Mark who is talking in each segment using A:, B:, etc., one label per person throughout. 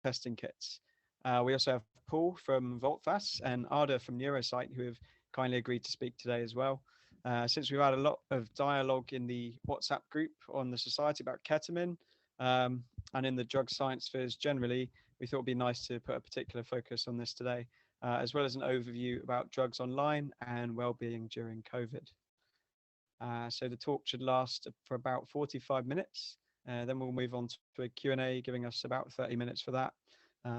A: testing kits. We also have Paul from Volteface and Arda from NeuroSight, who have kindly agreed to speak today as well. Since we've had a lot of dialogue in the WhatsApp group on the society about ketamine, and in the drug science spheres generally, we thought it'd be nice to put a particular focus on this today, as well as an overview about drugs online and well-being during COVID. So the talk should last for about 45 minutes. Then we'll move on to a Q&A, giving us about 30 minutes for that.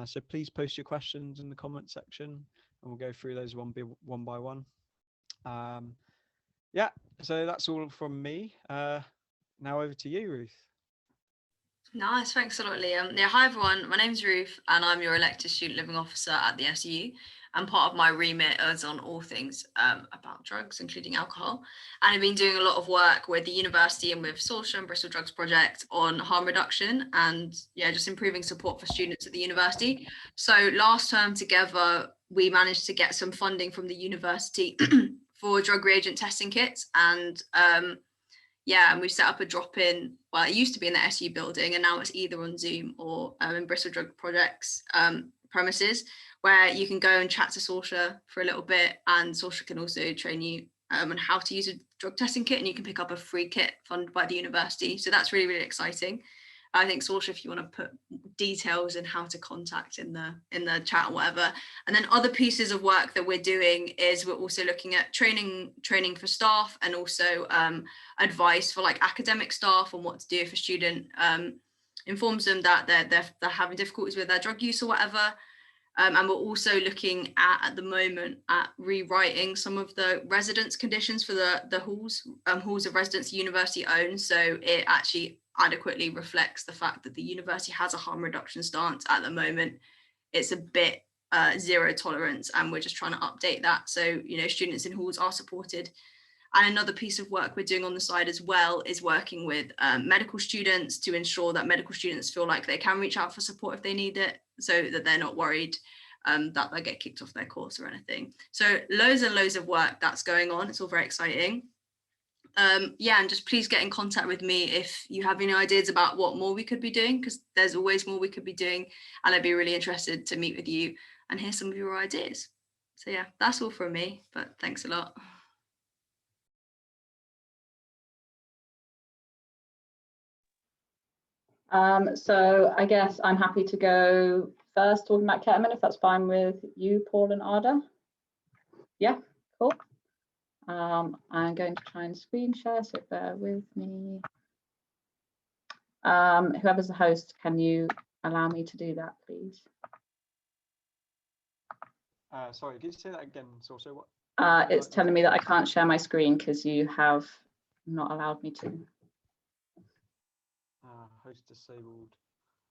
A: So please post your questions in the comment section and we'll go through those one by one. Yeah, so that's all from me. Now over to you, Ruth.
B: Nice, thanks a lot, Liam. Yeah, hi everyone, my name's Ruth and I'm your elected student living officer at the SU. And part of my remit is on all things about drugs, including alcohol. And I've been doing a lot of work with the university and with Sorcha and Bristol Drugs Project on harm reduction and just improving support for students at the university. So last term together, we managed to get some funding from the university for drug reagent testing kits. And and we set up a drop-in, well, it used to be in the SU building and now it's either on Zoom or in Bristol Drug Project's premises, where you can go and chat to Sorcha for a little bit, and Sorcha can also train you on how to use a drug testing kit, and you can pick up a free kit funded by the university. So that's really, really exciting. I think Sorcha, if you want to put details and how to contact in the chat or whatever. And then other pieces of work that we're doing is we're also looking at training for staff and also advice for like academic staff on what to do if a student informs them that they're having difficulties with their drug use or whatever. And we're also looking at the moment at rewriting some of the residence conditions for the halls of residence the university owns, so it actually adequately reflects the fact that the university has a harm reduction stance at the moment. It's a bit zero tolerance, and we're just trying to update that so students in halls are supported. And another piece of work we're doing on the side as well is working with medical students to ensure that medical students feel like they can reach out for support if they need it, so that they're not worried that they get kicked off their course or anything. So loads and loads of work that's going on. It's all very exciting. And just please get in contact with me if you have any ideas about what more we could be doing, because there's always more we could be doing, and I'd be really interested to meet with you and hear some of your ideas. So yeah, that's all from me, but thanks a lot.
C: So I guess I'm happy to go first talking about ketamine, if that's fine with you, Paul and Arda. Yeah, cool. I'm going to try and screen share, so bear with me. Whoever's the host, can you allow me to do that, please?
A: Sorry, could you say that again, Sorcha? What?
C: It's telling me that I can't share my screen because you have not allowed me to.
A: Host disabled.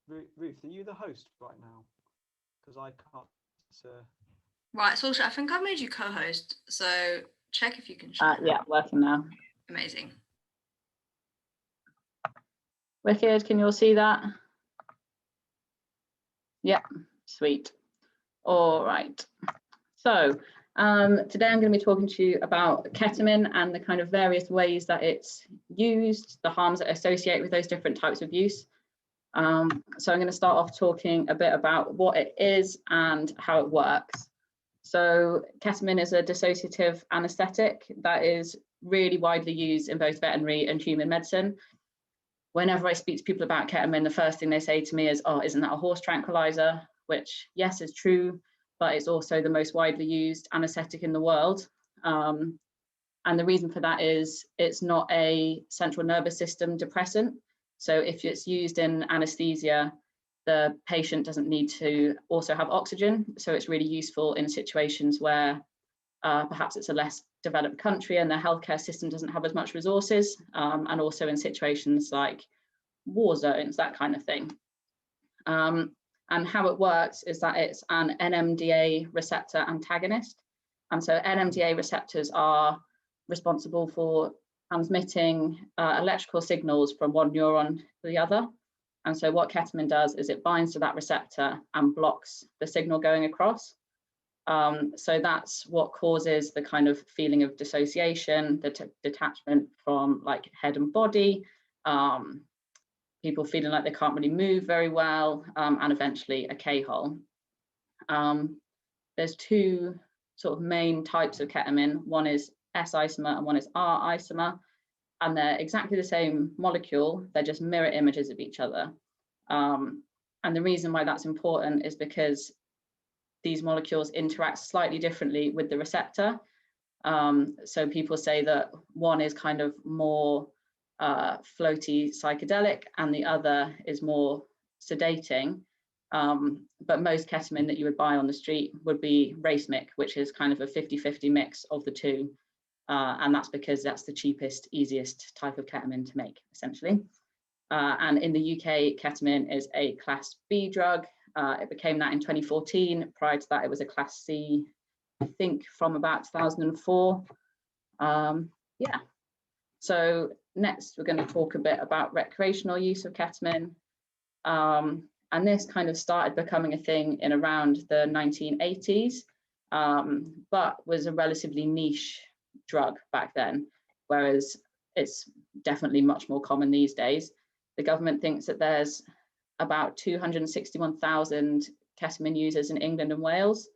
A: Ruth, are you the host right now? Because I can't.
B: Right, Sorcha, I think I've made you co-host, so check if you can share.
C: Yeah, working now.
B: Amazing.
C: Wicked, can you all see that? Yeah, sweet. All right. So today I'm going to be talking to you about ketamine and the kind of various ways that it's used, the harms that associate with those different types of use. So I'm going to start off talking a bit about what it is and how it works. So ketamine is a dissociative anesthetic that is really widely used in both veterinary and human medicine. Whenever I speak to people about ketamine, the first thing they say to me is, oh, isn't that a horse tranquilizer? Which, yes, is true, but it's also the most widely used anesthetic in the world. And the reason for that is it's not a central nervous system depressant. So if it's used in anesthesia, the patient doesn't need to also have oxygen. So it's really useful in situations where perhaps it's a less developed country and their healthcare system doesn't have as much resources, and also in situations like war zones, that kind of thing. And how it works is that it's an NMDA receptor antagonist. And so NMDA receptors are responsible for transmitting electrical signals from one neuron to the other. And so what ketamine does is it binds to that receptor and blocks the signal going across. So that's what causes the kind of feeling of dissociation, the detachment from like head and body, people feeling like they can't really move very well, and eventually a K-hole. There's two sort of main types of ketamine. One is S isomer and one is R isomer, and they're exactly the same molecule. They're just mirror images of each other. And the reason why that's important is because these molecules interact slightly differently with the receptor. So people say that one is kind of more floaty psychedelic and the other is more sedating. But most ketamine that you would buy on the street would be racemic, which is kind of a 50-50 mix of the two. And that's because that's the cheapest, easiest type of ketamine to make, essentially. And in the UK, ketamine is a Class B drug. It became that in 2014. Prior to that, it was a Class C, I think, from about 2004. Yeah. So next, we're going to talk a bit about recreational use of ketamine. And this kind of started becoming a thing in around the 1980s, but was a relatively niche drug back then, whereas it's definitely much more common these days. The government thinks that there's about 261,000 ketamine users in England and Wales,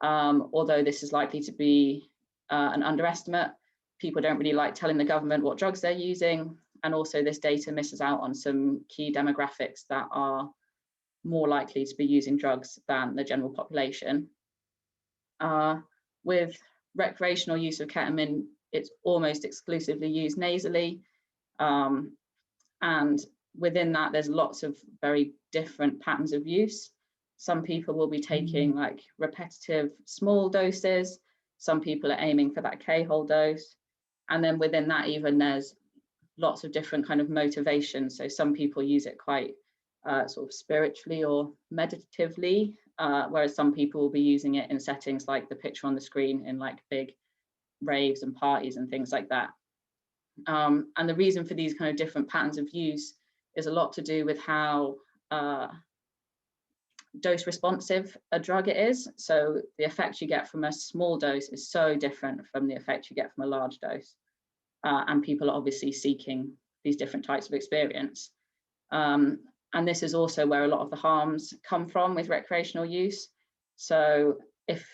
C: although this is likely to be an underestimate. People don't really like telling the government what drugs they're using, and also this data misses out on some key demographics that are more likely to be using drugs than the general population. With recreational use of ketamine, it's almost exclusively used nasally. And within that, there's lots of very different patterns of use. Some people will be taking like repetitive small doses. Some people are aiming for that K-hole dose. And then within that, even there's lots of different kind of motivations. So some people use it quite sort of spiritually or meditatively, whereas some people will be using it in settings like the picture on the screen in like big raves and parties and things like that. And the reason for these kind of different patterns of use is a lot to do with how dose responsive a drug it is. So the effect you get from a small dose is so different from the effect you get from a large dose. And people are obviously seeking these different types of experience. And this is also where a lot of the harms come from with recreational use. So if,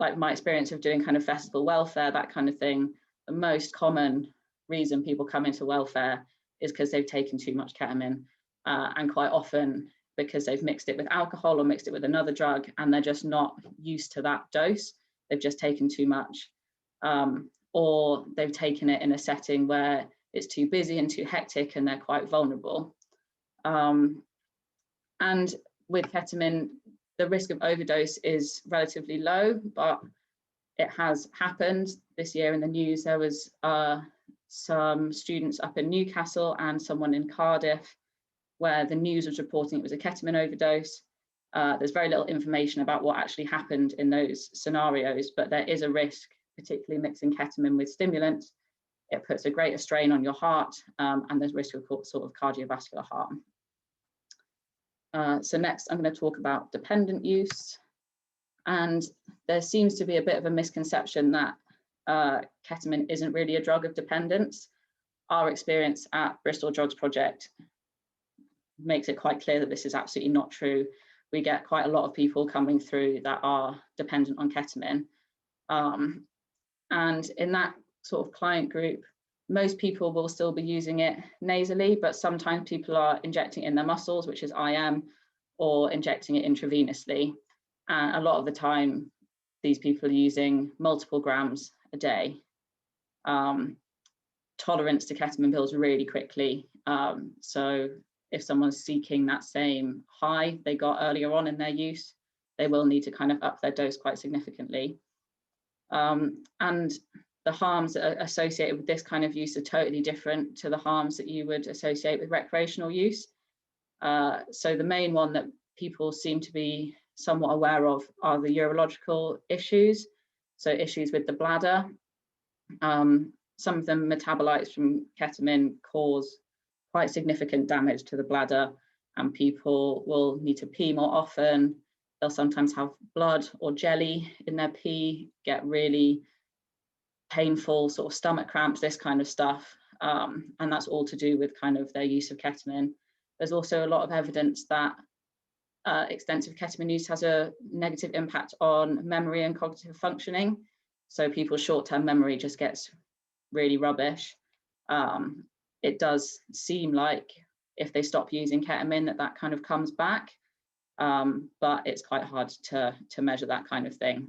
C: like my experience of doing kind of festival welfare, that kind of thing, the most common reason people come into welfare is because they've taken too much ketamine, and quite often because they've mixed it with alcohol or mixed it with another drug and they're just not used to that dose. They've just taken too much, or they've taken it in a setting where it's too busy and too hectic and they're quite vulnerable. And with ketamine, the risk of overdose is relatively low, but it has happened. This year in the news, there was some students up in Newcastle and someone in Cardiff where the news was reporting it was a ketamine overdose. There's very little information about what actually happened in those scenarios, but there is a risk, particularly mixing ketamine with stimulants. It puts a greater strain on your heart, and there's risk of sort of cardiovascular harm. So next, I'm going to talk about dependent use. And there seems to be a bit of a misconception that ketamine isn't really a drug of dependence. Our experience at Bristol Drugs Project makes it quite clear that this is absolutely not true. We get quite a lot of people coming through that are dependent on ketamine. And in that sort of client group, most people will still be using it nasally, but sometimes people are injecting it in their muscles, which is IM, or injecting it intravenously. And a lot of the time, these people are using multiple grams a day. Tolerance to ketamine builds really quickly. So if someone's seeking that same high they got earlier on in their use, they will need to kind of up their dose quite significantly. And the harms that are associated with this kind of use are totally different to the harms that you would associate with recreational use. So the main one that people seem to be somewhat aware of are the urological issues. So issues with the bladder. Some of the metabolites from ketamine cause quite significant damage to the bladder, and people will need to pee more often. They'll sometimes have blood or jelly in their pee, get really painful sort of stomach cramps, this kind of stuff. And that's all to do with kind of their use of ketamine. There's also a lot of evidence that extensive ketamine use has a negative impact on memory and cognitive functioning. So people's short-term memory just gets really rubbish. It does seem like if they stop using ketamine that kind of comes back, but it's quite hard to measure that kind of thing.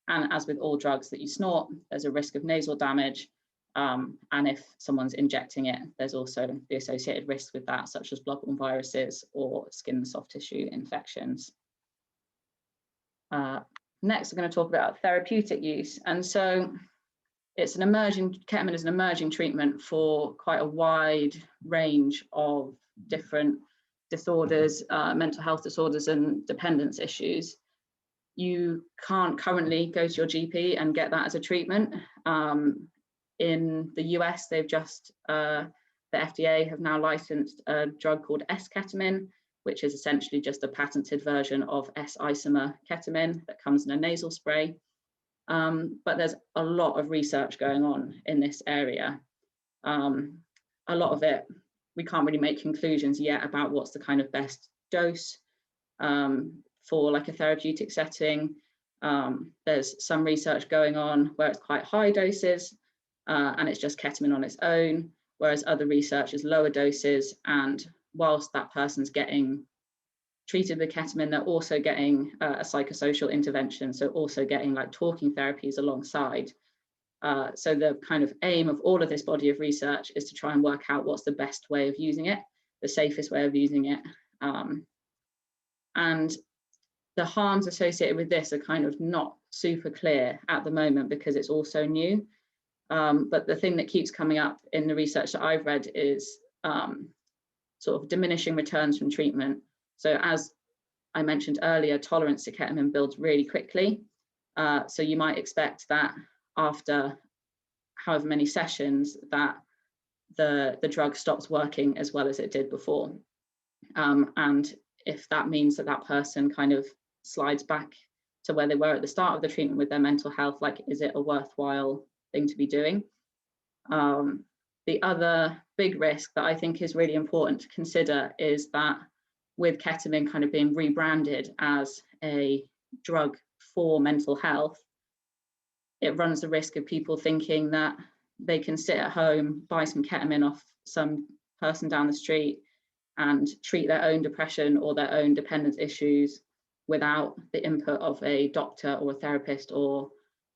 C: And as with all drugs that you snort, there's a risk of nasal damage. And if someone's injecting it, there's also the associated risks with that, such as bloodborne viruses or skin and soft tissue infections. Next, we're going to talk about therapeutic use. And so ketamine is an emerging treatment for quite a wide range of different disorders, mental health disorders and dependence issues. You can't currently go to your GP and get that as a treatment. In the US, they've just, the FDA have now licensed a drug called S-ketamine, which is essentially just a patented version of S-isomer ketamine that comes in a nasal spray. But there's a lot of research going on in this area. A lot of it, we can't really make conclusions yet about what's the kind of best dose for like a therapeutic setting. There's some research going on where it's quite high doses and it's just ketamine on its own, whereas other research is lower doses, and whilst that person's getting treated with ketamine, they're also getting a psychosocial intervention, so also getting like talking therapies alongside. So the kind of aim of all of this body of research is to try and work out what's the best way of using it, the safest way of using it. And the harms associated with this are kind of not super clear at the moment because it's all so new. But the thing that keeps coming up in the research that I've read is sort of diminishing returns from treatment. So as I mentioned earlier, tolerance to ketamine builds really quickly. So you might expect that after however many sessions that the drug stops working as well as it did before. And if that means that that person kind of slides back to where they were at the start of the treatment with their mental health, like, is it a worthwhile thing to be doing? The other big risk that I think is really important to consider is that with ketamine kind of being rebranded as a drug for mental health, it runs the risk of people thinking that they can sit at home, buy some ketamine off some person down the street and treat their own depression or their own dependence issues without the input of a doctor or a therapist or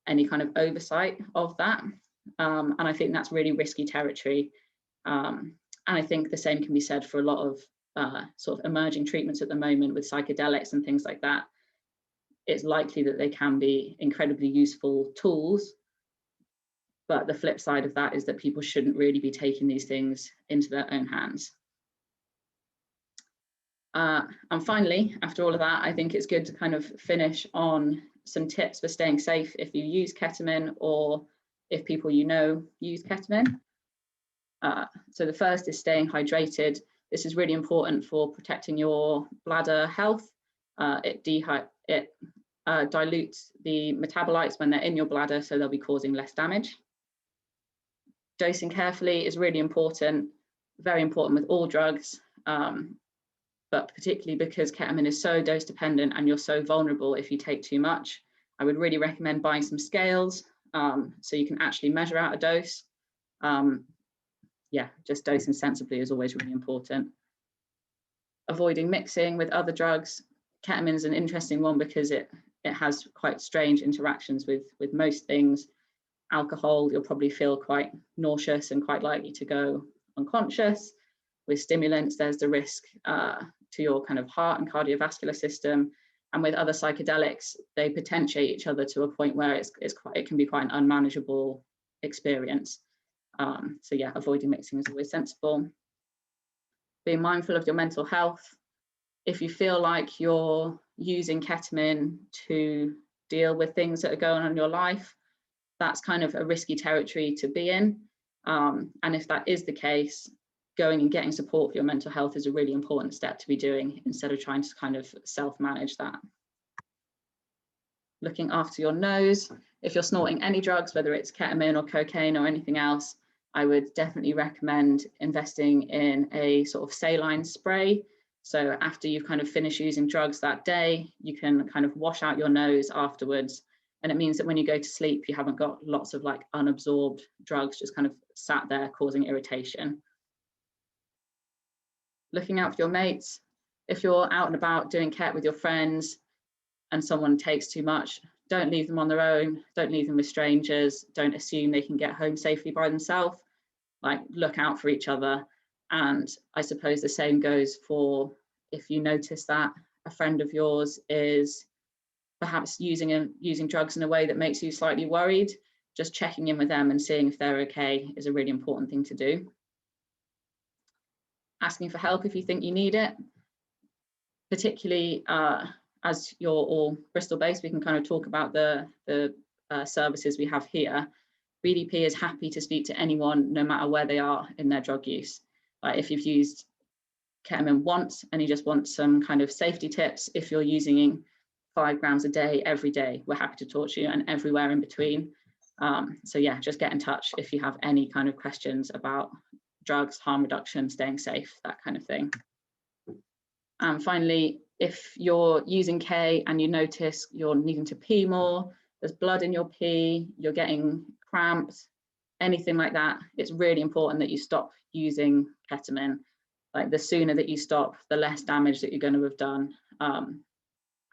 C: any kind of oversight of that. And I think that's really risky territory. And I think the same can be said for a lot of sort of emerging treatments at the moment with psychedelics and things like that. It's likely that they can be incredibly useful tools, but the flip side of that is that people shouldn't really be taking these things into their own hands. And finally, after all of that, I think it's good to kind of finish on some tips for staying safe if you use ketamine or if people you know use ketamine. So the first is staying hydrated. This is really important for protecting your bladder health. It dilutes the metabolites when they're in your bladder, so they'll be causing less damage. Dosing carefully is really important, very important with all drugs, but particularly because ketamine is so dose dependent and you're so vulnerable if you take too much. I would really recommend buying some scales so you can actually measure out a dose. Yeah, just dosing sensibly is always really important. Avoiding mixing with other drugs. Ketamine is an interesting one because it has quite strange interactions with most things. Alcohol, you'll probably feel quite nauseous and quite likely to go unconscious. With stimulants, there's the risk to your kind of heart and cardiovascular system. And with other psychedelics, they potentiate each other to a point where it can be quite an unmanageable experience. So yeah, avoiding mixing is always sensible. Being mindful of your mental health. If you feel like you're using ketamine to deal with things that are going on in your life, that's kind of a risky territory to be in. And if that is the case, going and getting support for your mental health is a really important step to be doing instead of trying to kind of self-manage that. Looking after your nose. If you're snorting any drugs, whether it's ketamine or cocaine or anything else, I would definitely recommend investing in a sort of saline spray. So after you've kind of finished using drugs that day, you can kind of wash out your nose afterwards. And it means that when you go to sleep, you haven't got lots of like unabsorbed drugs just kind of sat there causing irritation. Looking out for your mates. If you're out and about doing ket with your friends and someone takes too much, don't leave them on their own. Don't leave them with strangers. Don't assume they can get home safely by themselves. Like, look out for each other. And I suppose the same goes for if you notice that a friend of yours is perhaps using drugs in a way that makes you slightly worried, just checking in with them and seeing if they're okay is a really important thing to do. Asking for help if you think you need it, particularly as you're all Bristol based, we can kind of talk about the services we have here. BDP is happy to speak to anyone, no matter where they are in their drug use. Like if you've used ketamine once and you just want some kind of safety tips, if you're using 5 grams a day, every day, we're happy to talk to you, and everywhere in between. So yeah, just get in touch if you have any kind of questions about drugs, harm reduction, staying safe, that kind of thing. And finally, if you're using K and you notice you're needing to pee more, there's blood in your pee, you're getting cramps, anything like that, it's really important that you stop using ketamine. Like the sooner that you stop, the less damage that you're going to have done.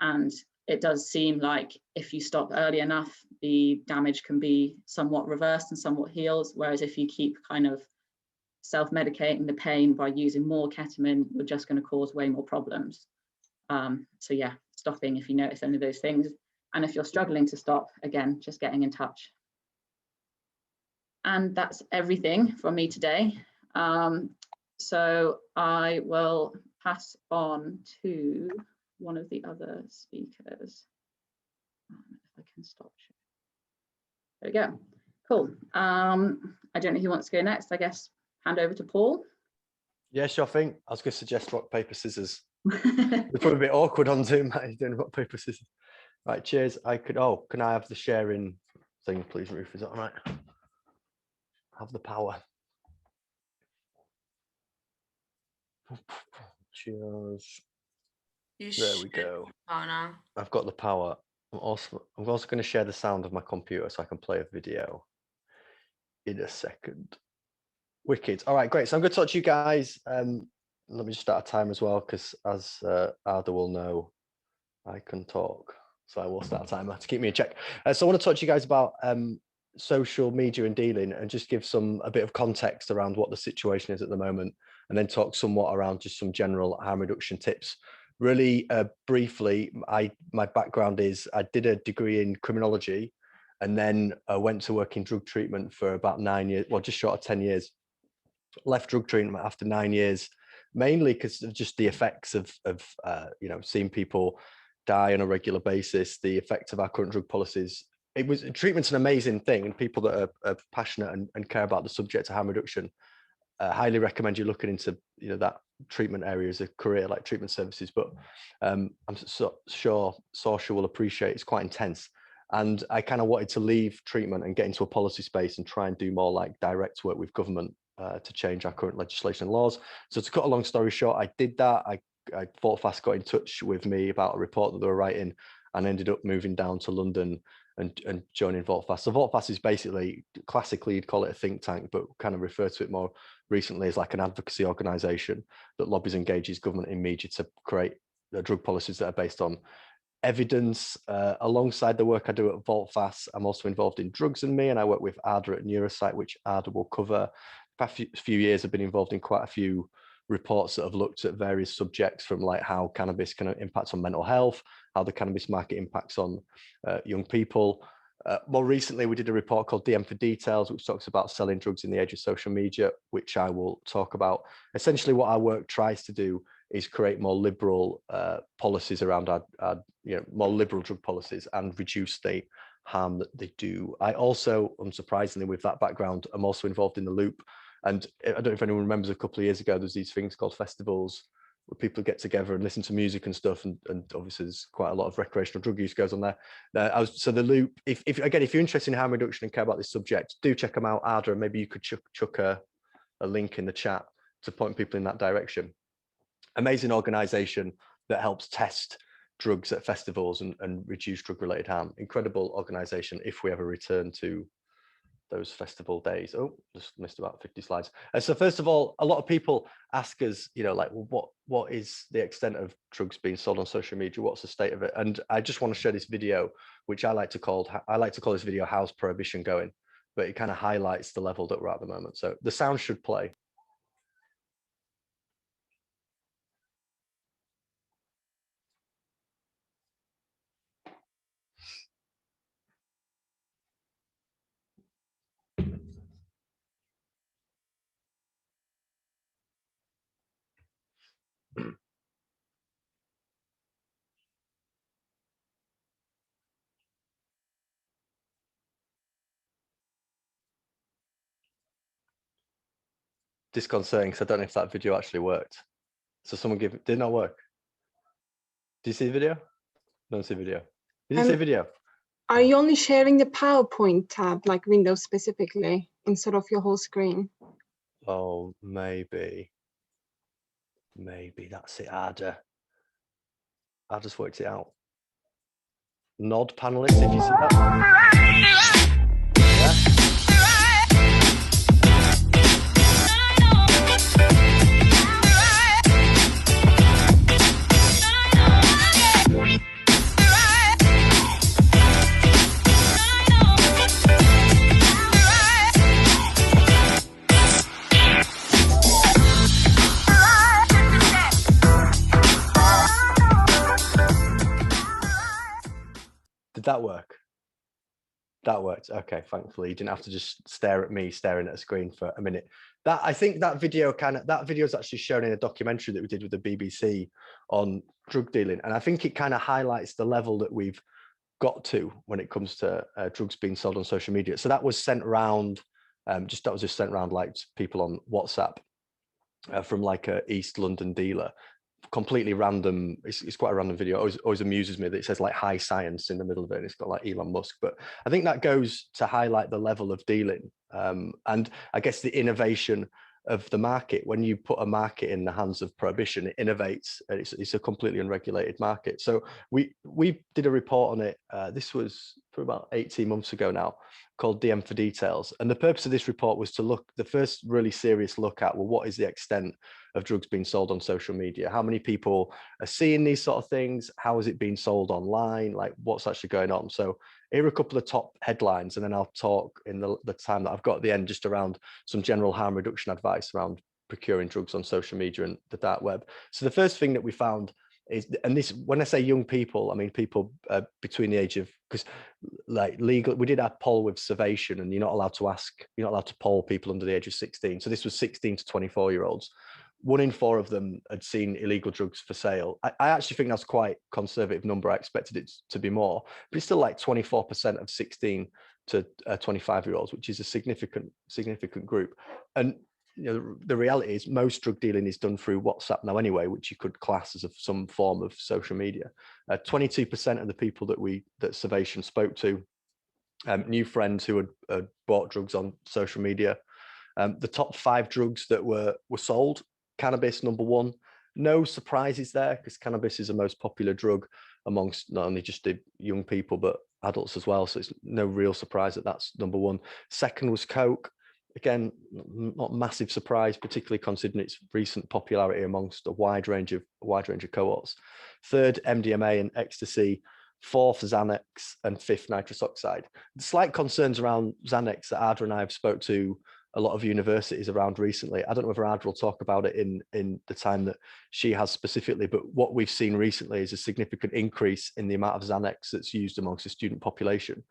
C: And it does seem like if you stop early enough, the damage can be somewhat reversed and somewhat healed. Whereas if you keep kind of self-medicating the pain by using more ketamine, you're just going to cause way more problems. So yeah, stopping if you notice any of those things. And if you're struggling to stop, again, just getting in touch. And that's everything from me today. So I will pass on to one of the other speakers. If I can stop. There we go. Cool. I don't know who wants to go next. I guess hand over to Paul.
D: Yeah, sure thing. I was going to suggest rock, paper, scissors. It's probably a bit awkward on Zoom. He's doing rock, paper, scissors. Right, cheers. Can I have the sharing thing, please, Ruth? Is that all right? Have the power. Cheers. There we go.
B: Oh no.
D: I've got the power. I'm also going to share the sound of my computer so I can play a video in a second. Wicked. All right, great. So I'm going to talk to you guys. Let me just start a timer as well, because as Arda will know, I can talk. So I will start a timer to keep me in check. So I want to talk to you guys about social media and dealing, and just give a bit of context around what the situation is at the moment, and then talk somewhat around just some general harm reduction tips. Really briefly, my background is I did a degree in criminology, and then I went to work in drug treatment for about 9 years, well, just short of 10 years. Left drug treatment after 9 years, mainly because of just the effects of seeing people die on a regular basis, the effects of our current drug policies. Treatment's an amazing thing, and people that are passionate and care about the subject of harm reduction, highly recommend you looking into that treatment area as a career, like treatment services. But I'm sure Sorcha will appreciate it's quite intense, and I kind of wanted to leave treatment and get into a policy space and try and do more like direct work with government to change our current legislation and laws. So to cut a long story short, I did that. Volteface got in touch with me about a report that they were writing, and ended up moving down to London and joining Volteface. So Volteface is basically, classically you'd call it a think tank, but kind of refer to it more recently as like an advocacy organisation that lobbies and engages government and media to create drug policies that are based on evidence. Alongside the work I do at Volteface, I'm also involved in Drugs and Me, and I work with Arda at NeuroSight, which Arda will cover. The past few years I've been involved in quite a few reports that have looked at various subjects, from like how cannabis can impact on mental health, how the cannabis market impacts on young people. More recently, we did a report called DM for Details, which talks about selling drugs in the age of social media, which I will talk about. Essentially, what our work tries to do is create more liberal policies around our more liberal drug policies, and reduce the harm that they do. I also, unsurprisingly, with that background, I'm also involved in the Loop. And I don't know if anyone remembers, a couple of years ago, there's these things called festivals where people get together and listen to music and stuff, and obviously there's quite a lot of recreational drug use goes on there. So the Loop, if again, if you're interested in harm reduction and care about this subject, do check them out, Arda, and maybe you could chuck a link in the chat to point people in that direction. Amazing organization that helps test drugs at festivals and reduce drug-related harm. Incredible organization if we ever return to those festival days. Oh, just missed about 50 slides. So first of all, a lot of people ask us, you know, like, well, what is the extent of drugs being sold on social media? What's the state of it? And I just want to share this video, which I like to call this video "How's Prohibition Going?" But it kind of highlights the level that we're at the moment. So the sound should play. Disconcerting, because I don't know if that video actually worked. So someone did not work. Do you see the video? Don't see video. Did you see video?
E: Are you only sharing the PowerPoint tab, like Windows specifically, instead of your whole screen?
D: Oh, maybe that's it. Arda, I just worked it out. Nod panelists, if you see that. Yeah. Did that work? That worked. Okay, thankfully you didn't have to just stare at me staring at a screen for a minute. I think that video is actually shown in a documentary that we did with the BBC on drug dealing, and I think it kind of highlights the level that we've got to when it comes to drugs being sold on social media. So that was sent around, just sent around like to people on WhatsApp from like a East London dealer. Completely random. It's quite a random video. Always amuses me that it says like high science in the middle of it, and it's got like Elon Musk. But I think that goes to highlight the level of dealing, and I guess the innovation of the market. When you put a market in the hands of prohibition, it innovates, and it's a completely unregulated market. So we did a report on it. This was for about 18 months ago now, called DM for Details. And the purpose of this report was to look, the first really serious look at, well, what is the extent of drugs being sold on social media? How many people are seeing these sort of things? How is it being sold online? Like, what's actually going on? So here are a couple of top headlines, and then I'll talk in the time that I've got at the end just around some general harm reduction advice around procuring drugs on social media and the dark web. So the first thing that we found is, and this, when I say young people, I mean people between the age of, because like legal, we did a poll with Survation, and you're not allowed to poll people under the age of 16. So this was 16 to 24-year-olds. 1 in 4 of them had seen illegal drugs for sale. I actually think that's quite a conservative number. I expected it to be more, but it's still like 24% of 16 to 25-year-olds, which is a significant group. And you know, the reality is most drug dealing is done through WhatsApp now anyway, which you could class as some form of social media. 22% of the people that Survation spoke to knew friends who had bought drugs on social media. The top 5 drugs that were sold: cannabis, number 1. No surprises there, because cannabis is the most popular drug amongst not only just the young people, but adults as well. So it's no real surprise that that's number 1. Second was coke. Again, not massive surprise, particularly considering its recent popularity amongst a wide range of cohorts. Third, MDMA and ecstasy. 4th, Xanax, and 5th, nitrous oxide. Slight concerns around Xanax that Arda and I have spoke to a lot of universities around recently. I don't know whether Arda will talk about it in the time that she has specifically, but what we've seen recently is a significant increase in the amount of Xanax that's used amongst the student population.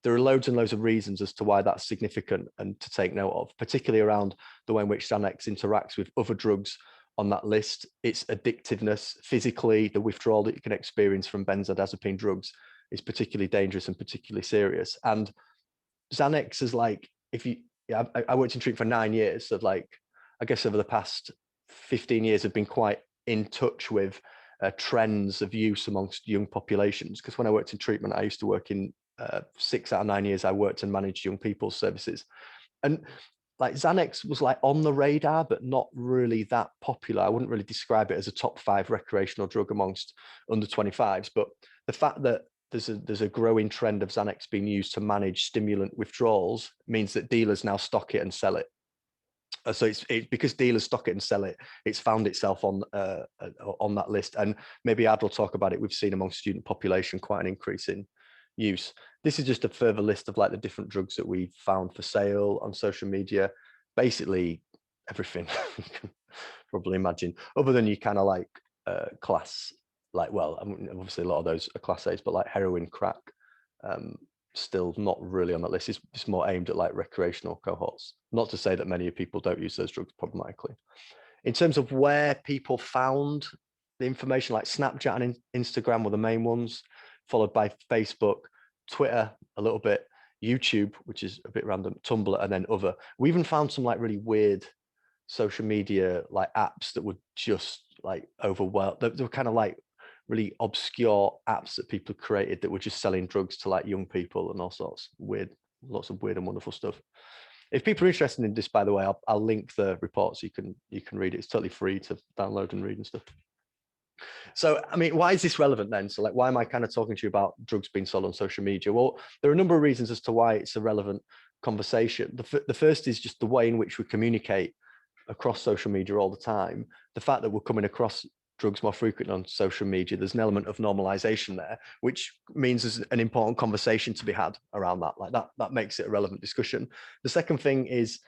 D: There are loads and loads of reasons as to why that's significant and to take note of, particularly around the way in which Xanax interacts with other drugs on that list. Its addictiveness, physically, the withdrawal that you can experience from benzodiazepine drugs is particularly dangerous and particularly serious. And Xanax is like, I worked in treatment for 9 years, so like, I guess over the past 15 years have been quite in touch with trends of use amongst young populations. Because when I worked in treatment, I used to work in 6 out of 9 years, I worked and managed young people's services. And like Xanax was like on the radar, but not really that popular. I wouldn't really describe it as a top 5 recreational drug amongst under 25s. But the fact that there's a growing trend of Xanax being used to manage stimulant withdrawals means that dealers now stock it and sell it. So it's because dealers stock it and sell it, it's found itself on that list. And maybe Ad will talk about it. We've seen among student population quite an increase in use. This is just a further list of like the different drugs that we found for sale on social media. Basically everything you can probably imagine, other than you kind of like class, like, well, I mean, obviously a lot of those are class A's, but like heroin, crack, still not really on that list. It's more aimed at like recreational cohorts. Not to say that many people don't use those drugs problematically. In terms of where people found the information, like Snapchat and Instagram were the main ones, followed by Facebook, Twitter a little bit, YouTube, which is a bit random, Tumblr, and then other. We even found some like really weird social media like apps that would just like overwhelm. They were kind of like really obscure apps that people created that were just selling drugs to like young people and all sorts weird, lots of weird and wonderful stuff. If people are interested in this, by the way, I'll link the report so you can read it. It's totally free to download and read and stuff. So, I mean, why is this relevant then? So like, why am I kind of talking to you about drugs being sold on social media? Well, there are a number of reasons as to why it's a relevant conversation. The first is just the way in which we communicate across social media all the time. The fact that we're coming across drugs more frequently on social media, there's an element of normalization there, which means there's an important conversation to be had around that. Like that makes it a relevant discussion. The second thing is,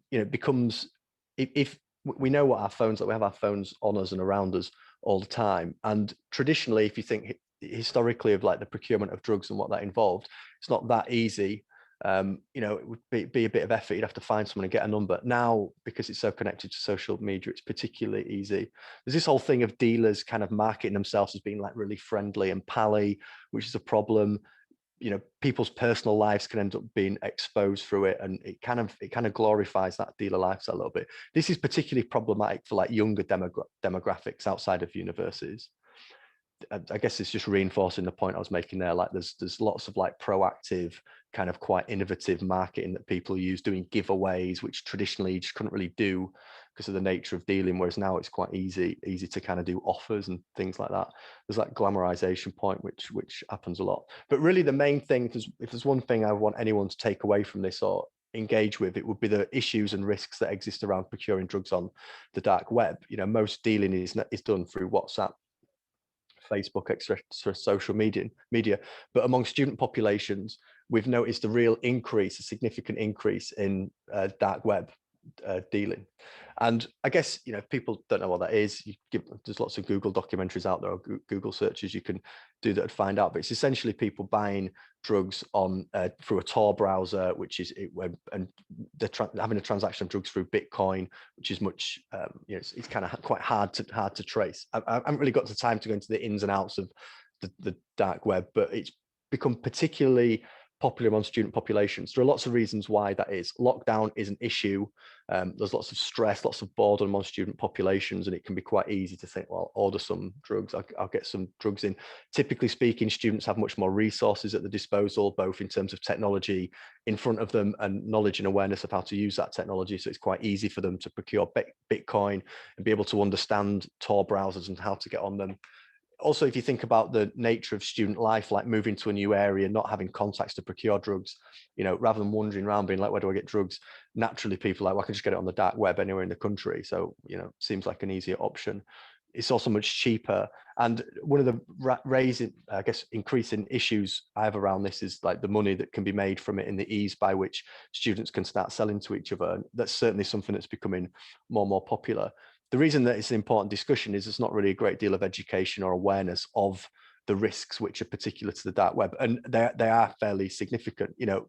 D: you know, it becomes, if we know what our phones, like we have our phones on us and around us all the time. And traditionally, if you think historically of like the procurement of drugs and what that involved, it's not that easy. You know, it would be a bit of effort. You'd have to find someone and get a number. Now, because it's so connected to social media, it's particularly easy. There's this whole thing of dealers kind of marketing themselves as being like really friendly and pally, which is a problem. You know, people's personal lives can end up being exposed through it, and it kind of glorifies that dealer lifestyle a little bit. This is particularly problematic for like younger demographics outside of universities. I guess it's just reinforcing the point I was making there. Like there's lots of like proactive, kind of quite innovative marketing that people use, doing giveaways, which traditionally you just couldn't really do because of the nature of dealing, whereas now it's quite easy to kind of do offers and things like that. There's that glamorization point, which happens a lot. But really the main thing, if there's one thing I want anyone to take away from this or engage with, it would be the issues and risks that exist around procuring drugs on the dark web. You know, most dealing is done through WhatsApp, Facebook, etc., social media. But among student populations, we've noticed a significant increase in dark web dealing. And I guess, you know, if people don't know what that is, there's lots of Google documentaries out there or Google searches you can do that and find out. But it's essentially people buying drugs on through a Tor browser, which is and they're having a transaction of drugs through Bitcoin, which is much you know, it's kind of quite hard to trace. I haven't really got the time to go into the ins and outs of the dark web, but it's become particularly popular among student populations. There are lots of reasons why that is. Lockdown is an issue. There's lots of stress, lots of boredom among student populations, and it can be quite easy to think, well, order some drugs, I'll get some drugs in. Typically speaking, students have much more resources at the disposal, both in terms of technology in front of them and knowledge and awareness of how to use that technology. So it's quite easy for them to procure Bitcoin and be able to understand Tor browsers and how to get on them. Also, if you think about the nature of student life, like moving to a new area, not having contacts to procure drugs, you know, rather than wandering around being like, where do I get drugs? Naturally, people are like, well, I can just get it on the dark web anywhere in the country. So, you know, seems like an easier option. It's also much cheaper. And one of the increasing issues I have around this is like the money that can be made from it and the ease by which students can start selling to each other. And that's certainly something that's becoming more and more popular. The reason that it's an important discussion is there's not really a great deal of education or awareness of the risks which are particular to the dark web, and they are fairly significant. You know,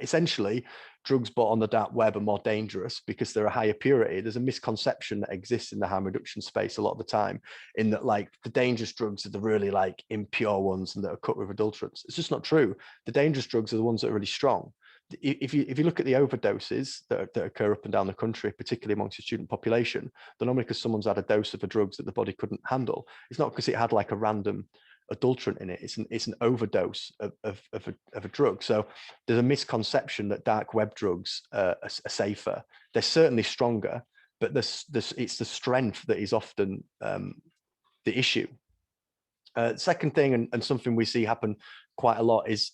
D: essentially, drugs bought on the dark web are more dangerous because they're a higher purity. There's a misconception that exists in the harm reduction space a lot of the time, in that like the dangerous drugs are the really like impure ones and that are cut with adulterants. It's just not true. The dangerous drugs are the ones that are really strong. if you look at the overdoses that occur up and down the country, particularly amongst the student population, they're normally because someone's had a dose of the drugs that the body couldn't handle. It's not because it had like a random adulterant in it. It's an overdose of a drug. So there's a misconception that dark web drugs are safer. They're certainly stronger, but it's the strength that is often the issue. Second thing, and something we see happen quite a lot is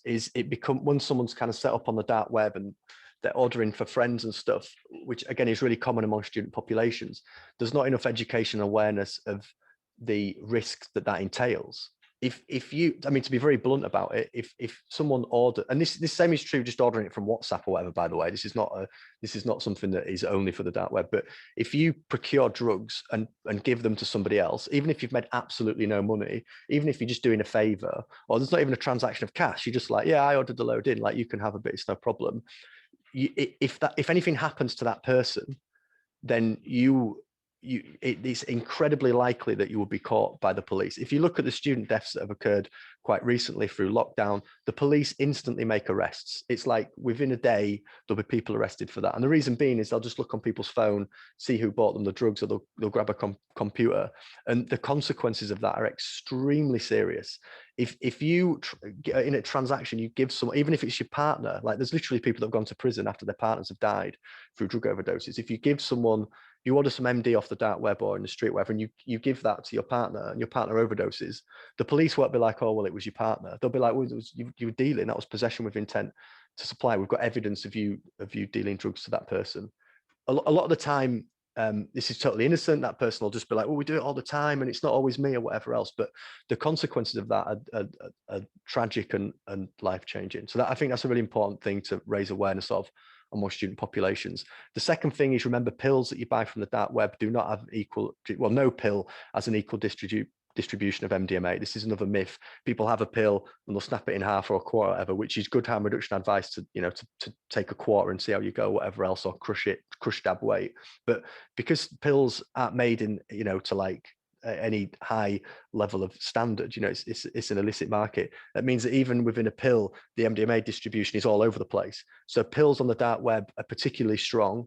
D: when someone's kind of set up on the dark web and they're ordering for friends and stuff, which again is really common among student populations, there's not enough education and awareness of the risks that entails. If you, I mean, to be very blunt about it, if someone ordered, and this same is true just ordering it from WhatsApp or whatever, by the way, this is not something that is only for the dark web, but if you procure drugs and give them to somebody else, even if you've made absolutely no money, even if you're just doing a favor, or there's not even a transaction of cash, you're just like, yeah, I ordered the load in, like you can have a bit, it's no problem. If anything happens to that person, then it's incredibly likely that you will be caught by the police. If you look at the student deaths that have occurred quite recently through lockdown, the police instantly make arrests. It's like within a day, there'll be people arrested for that. And the reason being is they'll just look on people's phone, see who bought them the drugs, or they'll grab a computer. And the consequences of that are extremely serious. If you, in a transaction, you give someone, even if it's your partner, like there's literally people that have gone to prison after their partners have died through drug overdoses. If you give someone, you order some MD off the dark web or in the street, whatever, and you give that to your partner and your partner overdoses, the police won't be like, oh, well, it was your partner. They'll be like, well, you were dealing, that was possession with intent to supply. We've got evidence of you dealing drugs to that person. A lot of the time, this is totally innocent. That person will just be like, well, we do it all the time and it's not always me or whatever else. But the consequences of that are tragic and life-changing. So I think that's a really important thing to raise awareness of among student populations. The second thing is, remember, pills that you buy from the dark web do not have no pill has an equal distribution of MDMA. This is another myth. People have a pill and they'll snap it in half or a quarter, or whatever, which is good harm reduction advice to take a quarter and see how you go, whatever else, or crush dab weight. But because pills aren't made in, to like any high level of standard, it's an illicit market. That means that even within a pill, the MDMA distribution is all over the place. So pills on the dark web are particularly strong.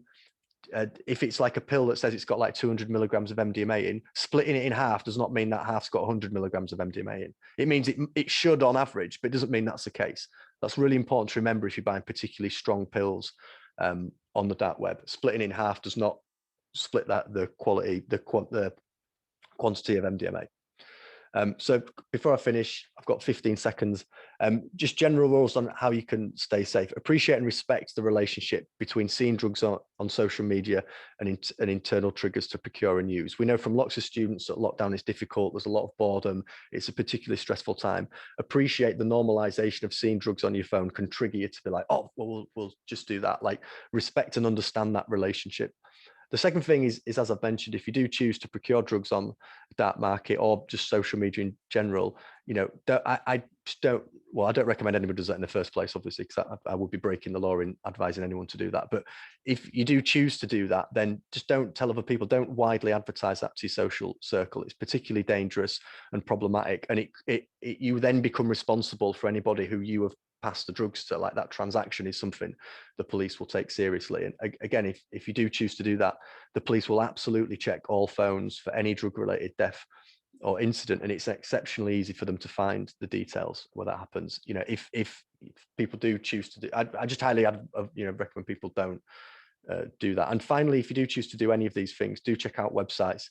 D: If it's like a pill that says it's got like 200 milligrams of MDMA in, splitting it in half does not mean that half's got 100 milligrams of MDMA in. It means it should on average, but it doesn't mean that's the case. That's really important to remember if you're buying particularly strong pills on the dark web. Splitting in half does not split the quantity of MDMA. So before I finish, I've got 15 seconds. Just general rules on how you can stay safe. Appreciate and respect the relationship between seeing drugs on social media and internal triggers to procure and use. We know from lots of students that lockdown is difficult. There's a lot of boredom. It's a particularly stressful time. Appreciate the normalization of seeing drugs on your phone can trigger you to be like, oh, well, we'll just do that. Like, respect and understand that relationship. The second thing is, as I've mentioned, if you do choose to procure drugs on the dark market or just social media in general, I don't recommend anybody does that in the first place, obviously, because I would be breaking the law in advising anyone to do that. But if you do choose to do that, then just don't tell other people, don't widely advertise that to your social circle. It's particularly dangerous and problematic. And you then become responsible for anybody who you have pass the drugs to. Like, that transaction is something the police will take seriously. And again, if you do choose to do that, the police will absolutely check all phones for any drug related death or incident, and it's exceptionally easy for them to find the details where that happens. If people do choose to do, I just highly recommend people don't do that. And finally, if you do choose to do any of these things, do check out websites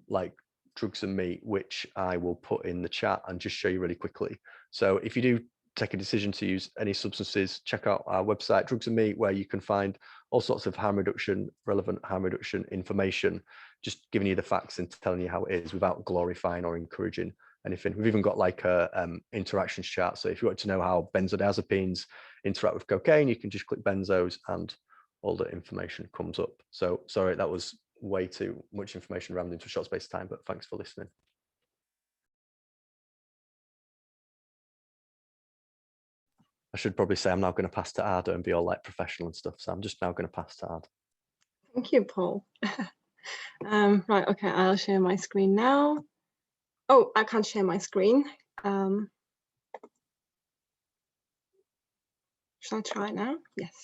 D: like Drugs and Me, which I will put in the chat and just show you really quickly. So if you do take a decision to use any substances, check out our website, Drugs and Me, where you can find all sorts of relevant harm reduction information, just giving you the facts and telling you how it is without glorifying or encouraging anything. We've even got like a interactions chart. So if you want to know how benzodiazepines interact with cocaine, you can just click benzos and all the information comes up. So sorry, that was way too much information rammed into a short space of time, but thanks for listening. I should probably say I'm now going to pass to Arda and be all like professional and stuff. So I'm just now going to pass to Arda.
E: Thank you, Paul. Right, okay, I'll share my screen now. Oh, I can't share my screen. Shall I try now? Yes.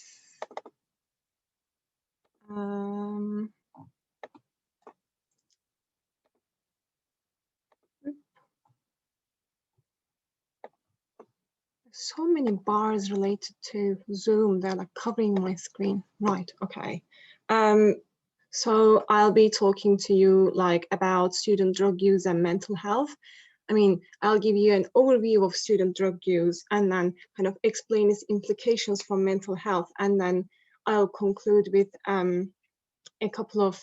E: So many bars related to Zoom, they're like covering my screen. Right, okay. So I'll be talking to you like about student drug use and mental health. I mean, I'll give you an overview of student drug use and then kind of explain its implications for mental health. And then I'll conclude with a couple of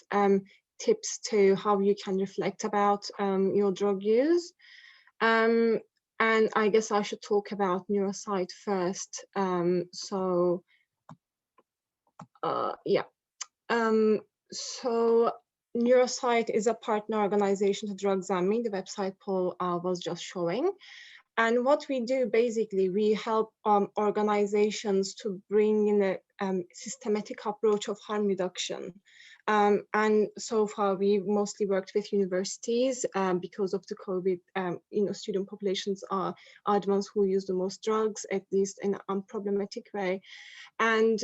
E: tips to how you can reflect about your drug use. And I guess I should talk about NeuroSight first. So NeuroSight is a partner organization to Drugzami, the website Paul was just showing. And what we do, basically, we help organizations to bring in a systematic approach of harm reduction. And so far, we mostly worked with universities because of the COVID, student populations are the ones who use the most drugs, at least in an unproblematic way. And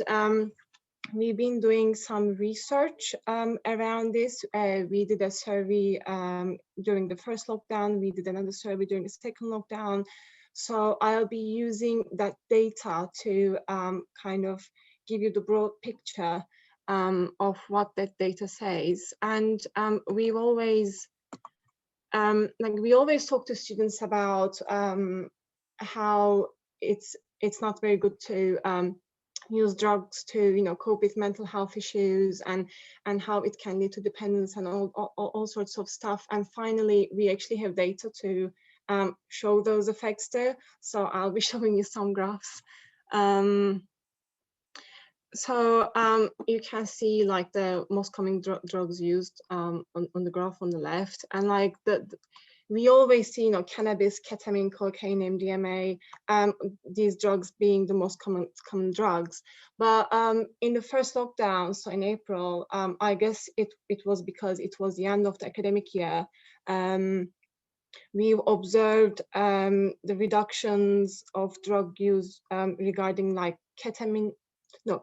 E: we've been doing some research around this. We did a survey during the first lockdown. We did another survey during the second lockdown. So I'll be using that data to kind of give you the broad picture of what that data says. And we always talk to students about how it's not very good to use drugs to cope with mental health issues and how it can lead to dependence and all sorts of stuff. And finally, we actually have data to show those effects too. So I'll be showing you some graphs. So you can see like the most common drugs used on the graph on the left, and like we always see cannabis, ketamine, cocaine, MDMA, these drugs being the most common drugs. But in the first lockdown, so in April, I guess it was because it was the end of the academic year. We've observed the reductions of drug use regarding like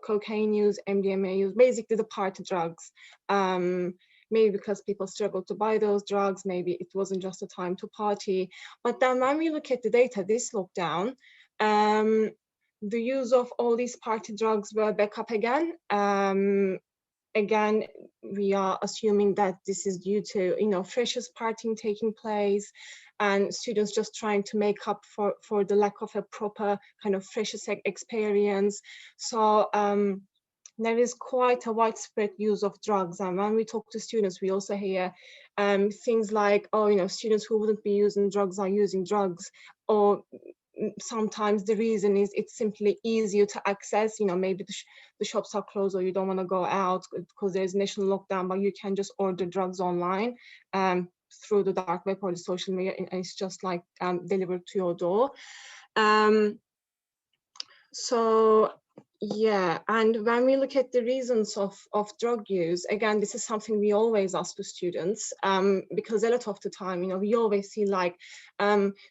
E: cocaine use, MDMA use, basically the party drugs. Maybe because people struggled to buy those drugs, maybe it wasn't just a time to party. But then when we look at the data this lockdown, the use of all these party drugs were back up again. Again, we are assuming that this is due to freshers partying taking place and students just trying to make up for the lack of a proper kind of freshers experience. So there is quite a widespread use of drugs, and when we talk to students, we also hear things like, oh, students who wouldn't be using drugs are using drugs, or sometimes the reason is it's simply easier to access. Maybe the shops are closed or you don't want to go out because there's national lockdown, but you can just order drugs online through the dark web or the social media, and it's just like delivered to your door. So yeah, and when we look at the reasons of drug use, again, this is something we always ask to students because a lot of the time, we always see like,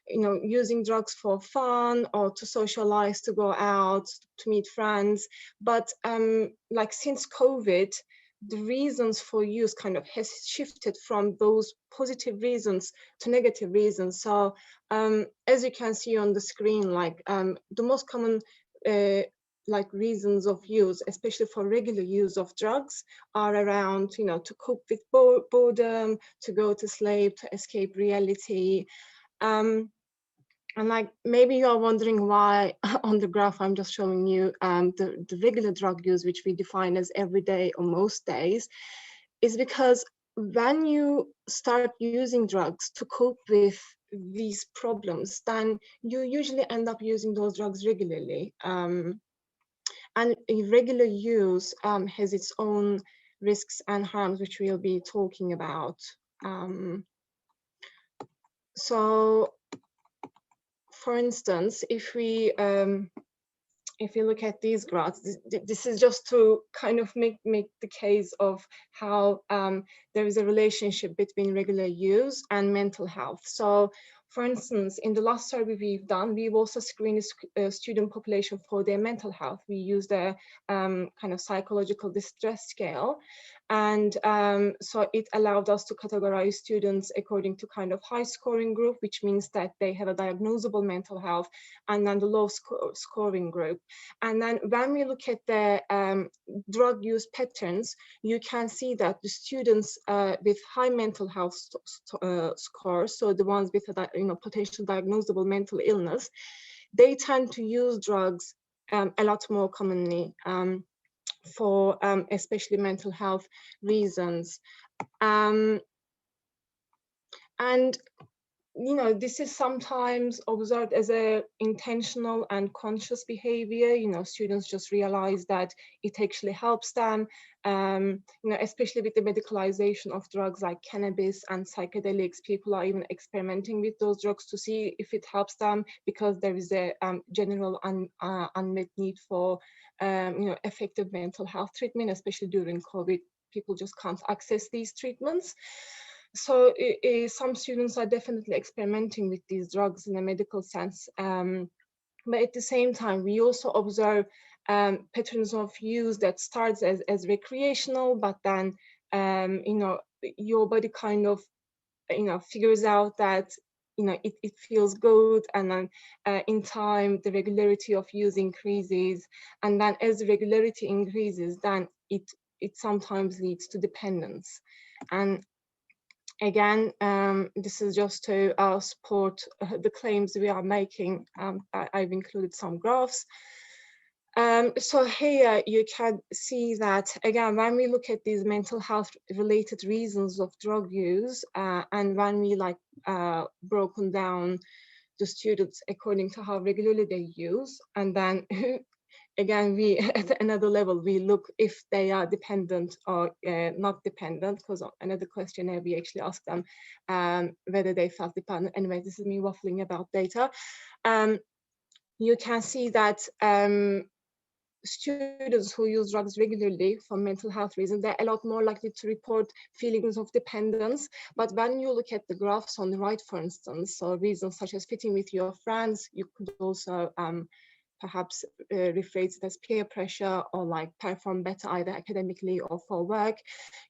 E: using drugs for fun or to socialize, to go out, to meet friends. But like since COVID, the reasons for use kind of has shifted from those positive reasons to negative reasons. So as you can see on the screen, like the most common like reasons of use, especially for regular use of drugs, are around, to cope with boredom, to go to sleep, to escape reality. And like maybe you are wondering why on the graph I'm just showing you the regular drug use, which we define as every day or most days, is because when you start using drugs to cope with these problems, then you usually end up using those drugs regularly. And irregular use has its own risks and harms, which we'll be talking about. So, for instance, if we look at these graphs, this is just to kind of make the case of how there is a relationship between regular use and mental health. So, For instance, in the last survey we've done, we've also screened a student population for their mental health. We used a kind of psychological distress scale. And so it allowed us to categorize students according to kind of high scoring group, which means that they have a diagnosable mental health, and then the low scoring group. And then when we look at the drug use patterns, you can see that the students with high mental health scores, so the ones with a potential diagnosable mental illness, they tend to use drugs a lot more commonly for especially mental health reasons. And this is sometimes observed as a intentional and conscious behavior. Students just realize that it actually helps them, especially with the medicalization of drugs like cannabis and psychedelics. People are even experimenting with those drugs to see if it helps them, because there is a general unmet need for effective mental health treatment, especially during COVID. People just can't access these treatments. So some students are definitely experimenting with these drugs in a medical sense. But at the same time, we also observe patterns of use that starts as recreational, but then, your body kind of, figures out that, it feels good. And then in time, the regularity of use increases. And then as the regularity increases, then it sometimes leads to dependence. And again, this is just to support the claims we are making. I've included some graphs. So here you can see that, again, when we look at these mental health related reasons of drug use, and when we broken down the students according to how regularly they use, and then again, we at another level, we look if they are dependent or not dependent, because another questionnaire we actually asked them whether they felt dependent. Anyway, this is me waffling about data. You can see that students who use drugs regularly for mental health reasons, they're a lot more likely to report feelings of dependence. But when you look at the graphs on the right, for instance, so reasons such as fitting with your friends, you could also perhaps rephrase it as peer pressure, or perform better either academically or for work.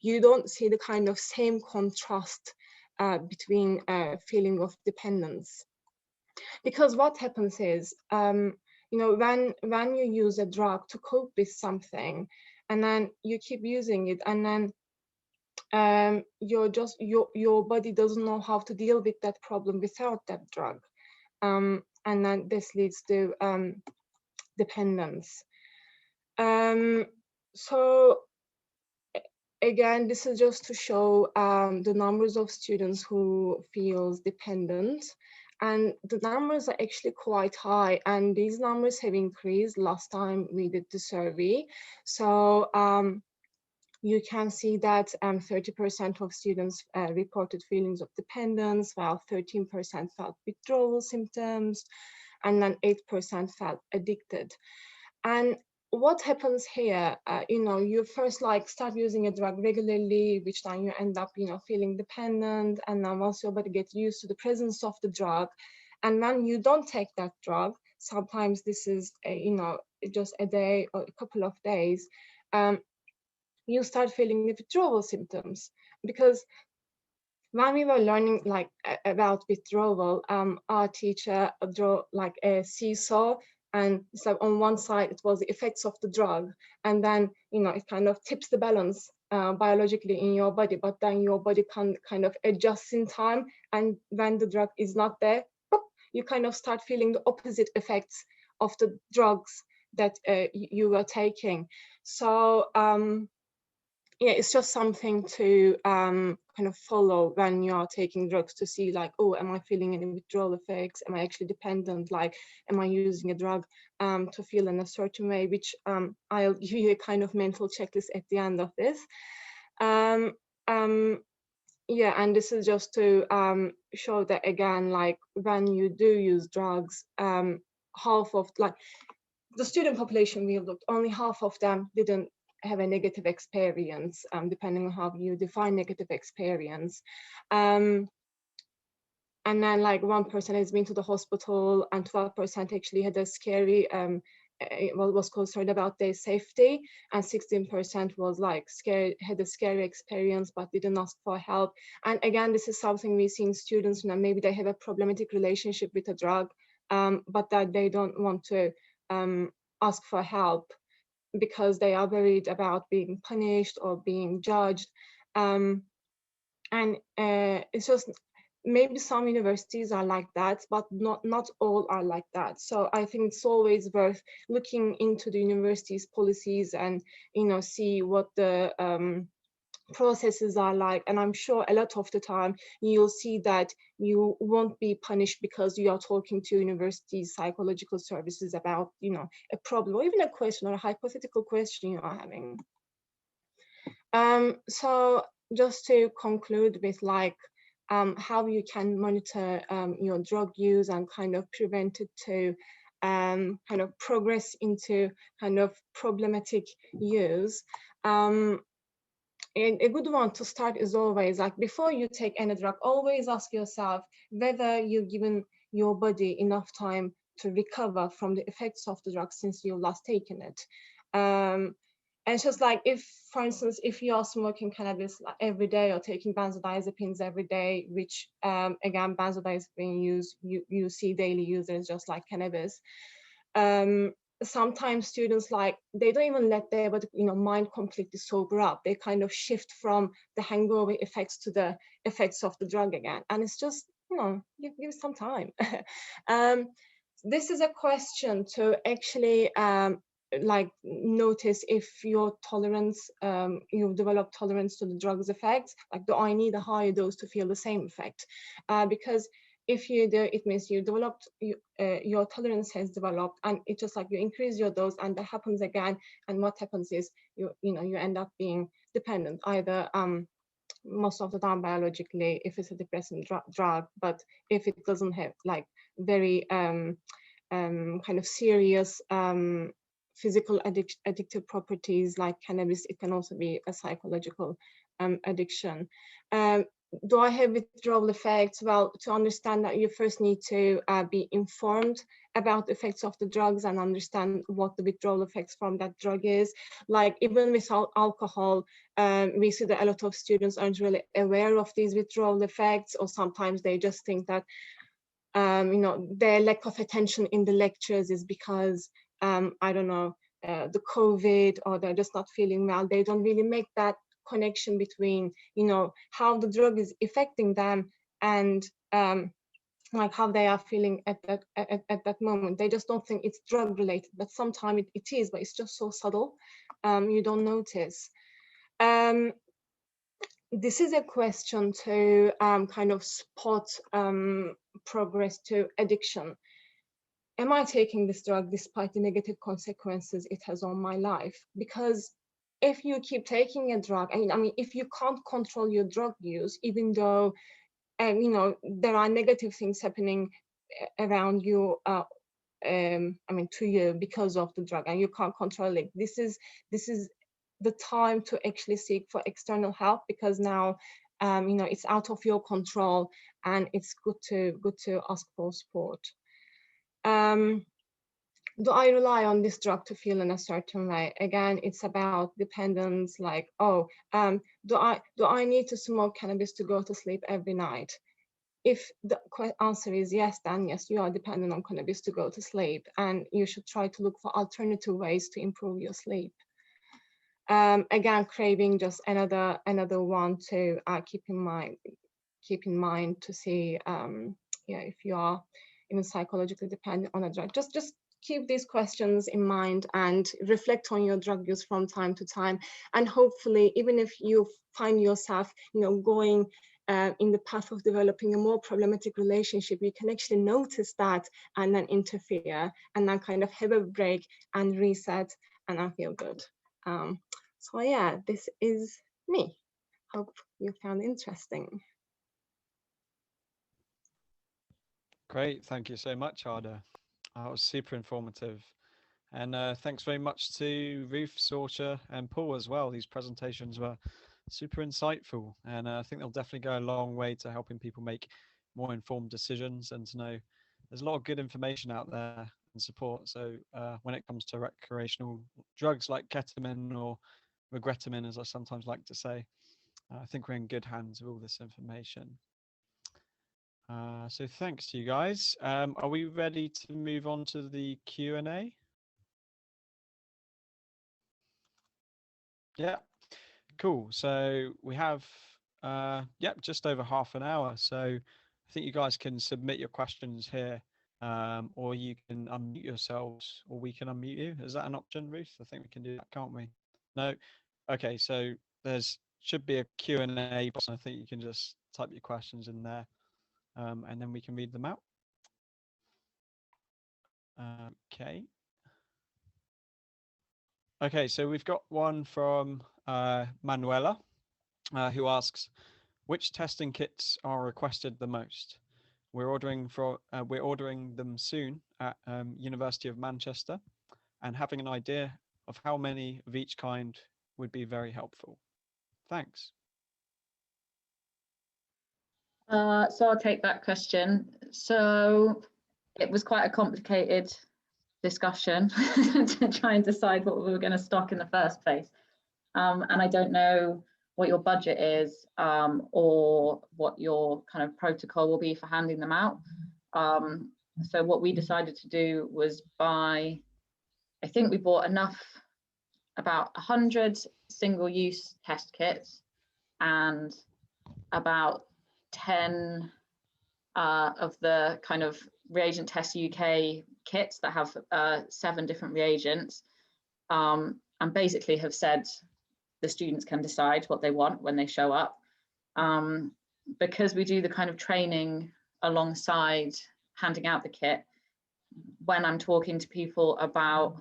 E: You don't see the kind of same contrast between feeling of dependence. Because what happens is, when you use a drug to cope with something, and then you keep using it, and then your body doesn't know how to deal with that problem without that drug, and then this leads to dependence. So again, this is just to show the numbers of students who feels dependent, and the numbers are actually quite high, and these numbers have increased last time we did the survey. So you can see that 30% of students reported feelings of dependence, while 13% felt withdrawal symptoms, and then 8% felt addicted. And what happens here, you first start using a drug regularly, which then you end up, feeling dependent. And then once your body gets used to the presence of the drug, and when you don't take that drug, sometimes this is, just a day or a couple of days, you start feeling the withdrawal symptoms. Because when we were learning about withdrawal, our teacher drew a seesaw, and it's on one side it was the effects of the drug, and then it kind of tips the balance biologically in your body, but then your body can kind of adjust in time, and when the drug is not there, you kind of start feeling the opposite effects of the drugs that you were taking. So yeah, it's just something to kind of follow when you are taking drugs, to see oh, am I feeling any withdrawal effects? Am I actually dependent? Am I using a drug to feel in a certain way? Which I'll give you a kind of mental checklist at the end of this. Yeah, and this is just to show that, again, when you do use drugs, half of the student population we looked, only half of them didn't have a negative experience, depending on how you define negative experience. and then like 1% has been to the hospital, and 12% actually had a scary was concerned about their safety, and 16% was like scared, had a scary experience but didn't ask for help. And again, this is something we see in students, you know, maybe they have a problematic relationship with a drug, but that they don't want to ask for help because they are worried about being punished or being judged. And it's just, maybe some universities are like that, but not all are like that. So I think it's always worth looking into the university's policies and, you know, see what the processes are like. And I'm sure a lot of the time you'll see that you won't be punished because you are talking to university psychological services about, you know, a problem or even a question or a hypothetical question you are having. So just to conclude with like how you can monitor your drug use and kind of prevent it to kind of progress into kind of problematic use. A good one to start is always like, before you take any drug, always ask yourself whether you've given your body enough time to recover from the effects of the drug since you've last taken it. And it's just like, if, for instance, if you are smoking cannabis every day or taking benzodiazepines every day, which again, benzodiazepine use, you see daily users just like cannabis. Sometimes students, like, they don't even let their body, you know, mind completely sober up. They kind of shift from the hangover effects to the effects of the drug again. And it's just, you know, give some time. This is a question to actually like notice if your tolerance, you've developed tolerance to the drug's effects. Like, do I need a higher dose to feel the same effect? Because if you do, it means you developed, your tolerance has developed, and it's just like you increase your dose and that happens again. And what happens is you know, you end up being dependent, either most of the time biologically if it's a depressant drug, but if it doesn't have like very kind of serious physical addictive properties like cannabis, it can also be a psychological addiction. Do I have withdrawal effects? Well, to understand that, you first need to be informed about the effects of the drugs and understand what the withdrawal effects from that drug is. Like, even with alcohol, we see that a lot of students aren't really aware of these withdrawal effects, or sometimes they just think that you know, their lack of attention in the lectures is because I don't know, the COVID, or they're just not feeling well. They don't really make that connection between, you know, how the drug is affecting them and like how they are feeling at that moment. They just don't think it's drug related, but sometimes it is, but it's just so subtle, you don't notice. This is a question to kind of spot progress to addiction. Am I taking this drug despite the negative consequences it has on my life? Because if you keep taking a drug, I mean, if you can't control your drug use, even though, you know, there are negative things happening around you, I mean, to you because of the drug, and you can't control it, this is the time to actually seek for external help, because now, you know, it's out of your control, and it's good to ask for support. Do I rely on this drug to feel in a certain way? Again, it's about dependence. Like, oh, do I need to smoke cannabis to go to sleep every night? If the answer is yes, then yes, you are dependent on cannabis to go to sleep, and you should try to look for alternative ways to improve your sleep. Again, craving, just another one to keep in mind to see, yeah, if you are even psychologically dependent on a drug. Just keep these questions in mind and reflect on your drug use from time to time. And hopefully, even if you find yourself, you know, going in the path of developing a more problematic relationship, you can actually notice that and then interfere, and then kind of have a break and reset, and then feel good. So yeah, this is me. Hope you found it interesting.
A: Great, thank you so much, Arda. That was super informative. And thanks very much to Ruth, Sorcha, and Paul as well. These presentations were super insightful, and I think they'll definitely go a long way to helping people make more informed decisions, and to know there's a lot of good information out there and support. So when it comes to recreational drugs like ketamine or regretamine, as I sometimes like to say, I think we're in good hands with all this information. So thanks to you guys. Are we ready to move on to the Q&A? Yeah, cool. So we have, just over half an hour. So I think you guys can submit your questions here, or you can unmute yourselves, or we can unmute you. Is that an option, Ruth? I think we can do that, can't we? No? Okay, so there's should be a Q&A box. I think you can just type your questions in there, and then we can read them out. Okay. Okay, so we've got one from Manuela, who asks, which testing kits are requested the most? We're ordering them soon at University of Manchester, and having an idea of how many of each kind would be very helpful. Thanks.
C: So I'll take that question. So it was quite a complicated discussion to try and decide what we were going to stock in the first place. And I don't know what your budget is, or what your kind of protocol will be for handing them out. So what we decided to do was buy, I think we bought about 100 single-use test kits and about 10 of the kind of Reagent Test UK kits that have 7 different reagents, and basically have said the students can decide what they want when they show up. Because we do the kind of training alongside handing out the kit, when I'm talking to people about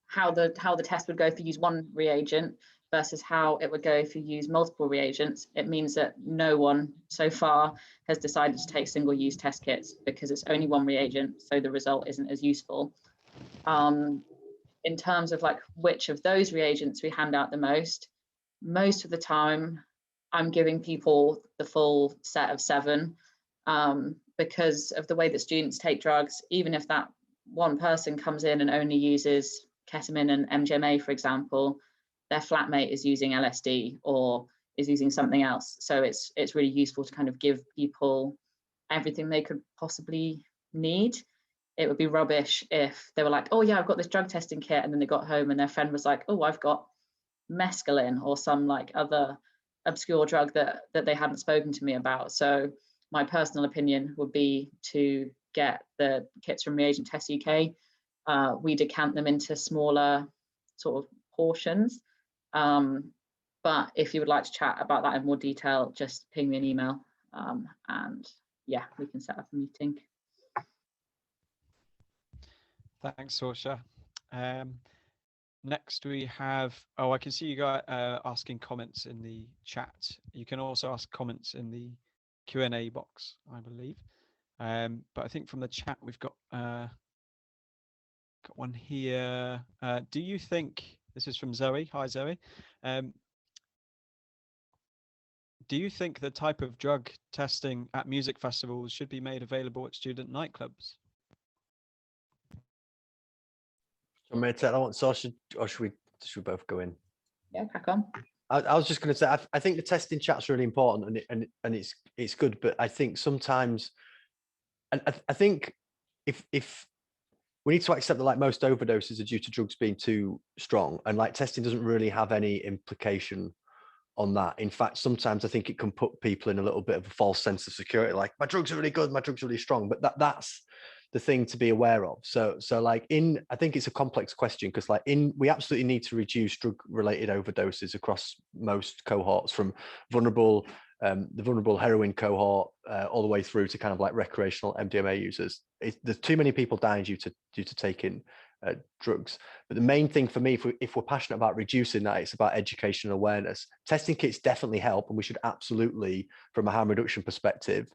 C: how the test would go if you use one reagent versus how it would go if you use multiple reagents, it means that no one so far has decided to take single-use test kits because it's only one reagent, so the result isn't as useful. In terms of like which of those reagents we hand out the most of the time I'm giving people the full set of 7, because of the way that students take drugs. Even if that one person comes in and only uses ketamine and MDMA, for example, their flatmate is using LSD or is using something else. So it's really useful to kind of give people everything they could possibly need. It would be rubbish if they were like, oh yeah, I've got this drug testing kit, and then they got home and their friend was like, oh, I've got mescaline or some like other obscure drug that they hadn't spoken to me about. So my personal opinion would be to get the kits from Reagent Test UK. We decant them into smaller sort of portions. But if you would like to chat about that in more detail, just ping me an email, and yeah, we can set up a meeting.
A: Thanks, Sorcha. Next we have, I can see you guys asking comments in the chat. You can also ask comments in the Q&A box, I believe. But I think from the chat we've got one here. Do you think, this is from Zoe, hi Zoe. Do you think the type of drug testing at music festivals should be made available at student nightclubs?
D: I'm going to take that one, Sorcha, or should we both go in?
C: Yeah, crack on.
D: I was just going to say, I think the testing chat's really important, and it's good, but I think sometimes, and I think if we need to accept that like most overdoses are due to drugs being too strong, and like testing doesn't really have any implication on that. In fact, sometimes I think it can put people in a little bit of a false sense of security, like my drugs are really good, my drugs are really strong, but that's the thing to be aware of. So like I think it's a complex question, because like we absolutely need to reduce drug related overdoses across most cohorts, from the vulnerable heroin cohort all the way through to kind of like recreational MDMA users. There's too many people dying due to taking drugs. But the main thing for me, if we're passionate about reducing that, it's about education and awareness. Testing kits definitely help, and we should absolutely, from a harm reduction perspective,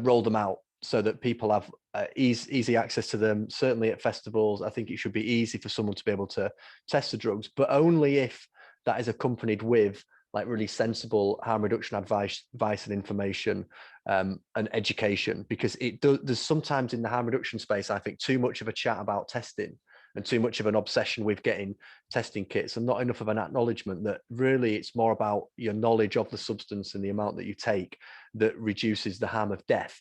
D: roll them out so that people have easy access to them. Certainly at festivals, I think it should be easy for someone to be able to test the drugs, but only if that is accompanied with like really sensible harm reduction advice and information and education, because there's sometimes in the harm reduction space, I think, too much of a chat about testing and too much of an obsession with getting testing kits, and not enough of an acknowledgement that really it's more about your knowledge of the substance and the amount that you take that reduces the harm of death.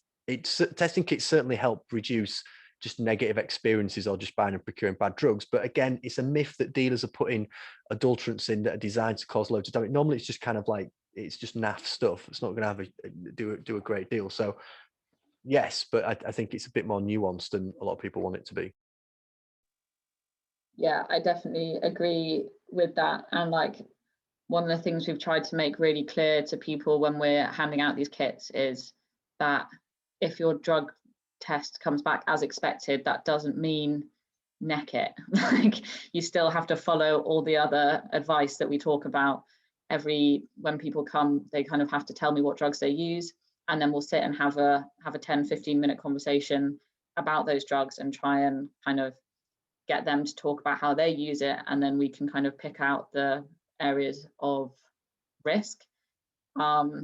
D: Testing kits certainly help reduce just negative experiences or just buying and procuring bad drugs. But again, it's a myth that dealers are putting adulterants in that are designed to cause loads of damage. Normally it's just kind of like, it's just naff stuff. It's not going to do a great deal. So yes, but I think it's a bit more nuanced than a lot of people want it to be.
C: Yeah, I definitely agree with that. And like, one of the things we've tried to make really clear to people when we're handing out these kits is that if your drug test comes back as expected, that doesn't mean neck it. Like, you still have to follow all the other advice that we talk about. When people come, they kind of have to tell me what drugs they use, and then we'll sit and have a 10-15 minute conversation about those drugs and try and kind of get them to talk about how they use it, and then we can kind of pick out the areas of risk. But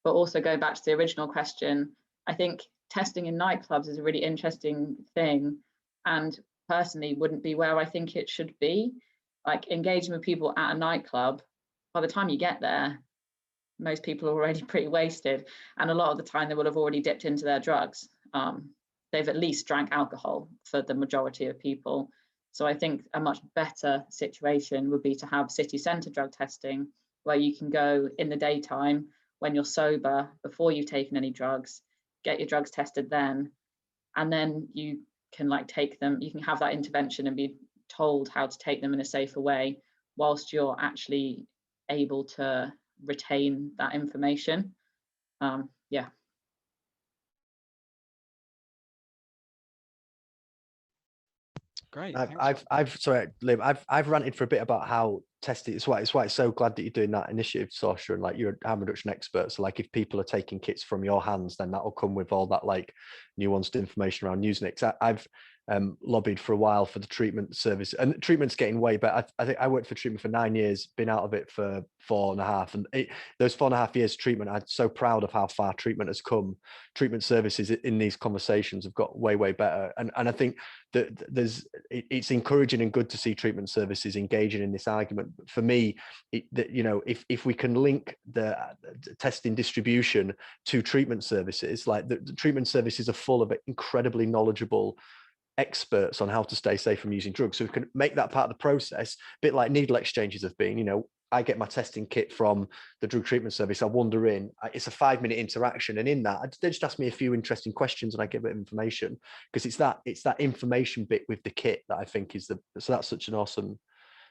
C: also going back to the original question, I think testing in nightclubs is a really interesting thing, and personally wouldn't be where I think it should be. Like, engaging with people at a nightclub, by the time you get there, most people are already pretty wasted, and a lot of the time they will have already dipped into their drugs. They've at least drank alcohol for the majority of people. So I think a much better situation would be to have city centre drug testing, where you can go in the daytime when you're sober, before you've taken any drugs, get your drugs tested then, and then you can like take them, you can have that intervention and be told how to take them in a safer way, whilst you're actually able to retain that information. Yeah.
A: Great.
D: Sorry, Liv, I've ranted for a bit about how testing. It's why it's so glad that you're doing that initiative, Sorcha, and like you're a harm reduction expert. So like, if people are taking kits from your hands, then that'll come with all that like nuanced information around using it. I've lobbied for a while for the treatment service, and treatment's getting way better. I think I worked for treatment for 9 years, been out of it for 4.5, and those 4.5 years treatment, I'm so proud of how far treatment has come. Treatment services in these conversations have got way better, and I think that it's encouraging and good to see treatment services engaging in this argument. For me, if we can link the testing distribution to treatment services, like the treatment services are full of incredibly knowledgeable experts on how to stay safe from using drugs, so we can make that part of the process, a bit like needle exchanges have been. I get my testing kit from the drug treatment service, I wander in, it's a 5-minute interaction, and in that they just ask me a few interesting questions and I get a bit of information, because it's that information bit with the kit that I think is so that's such an awesome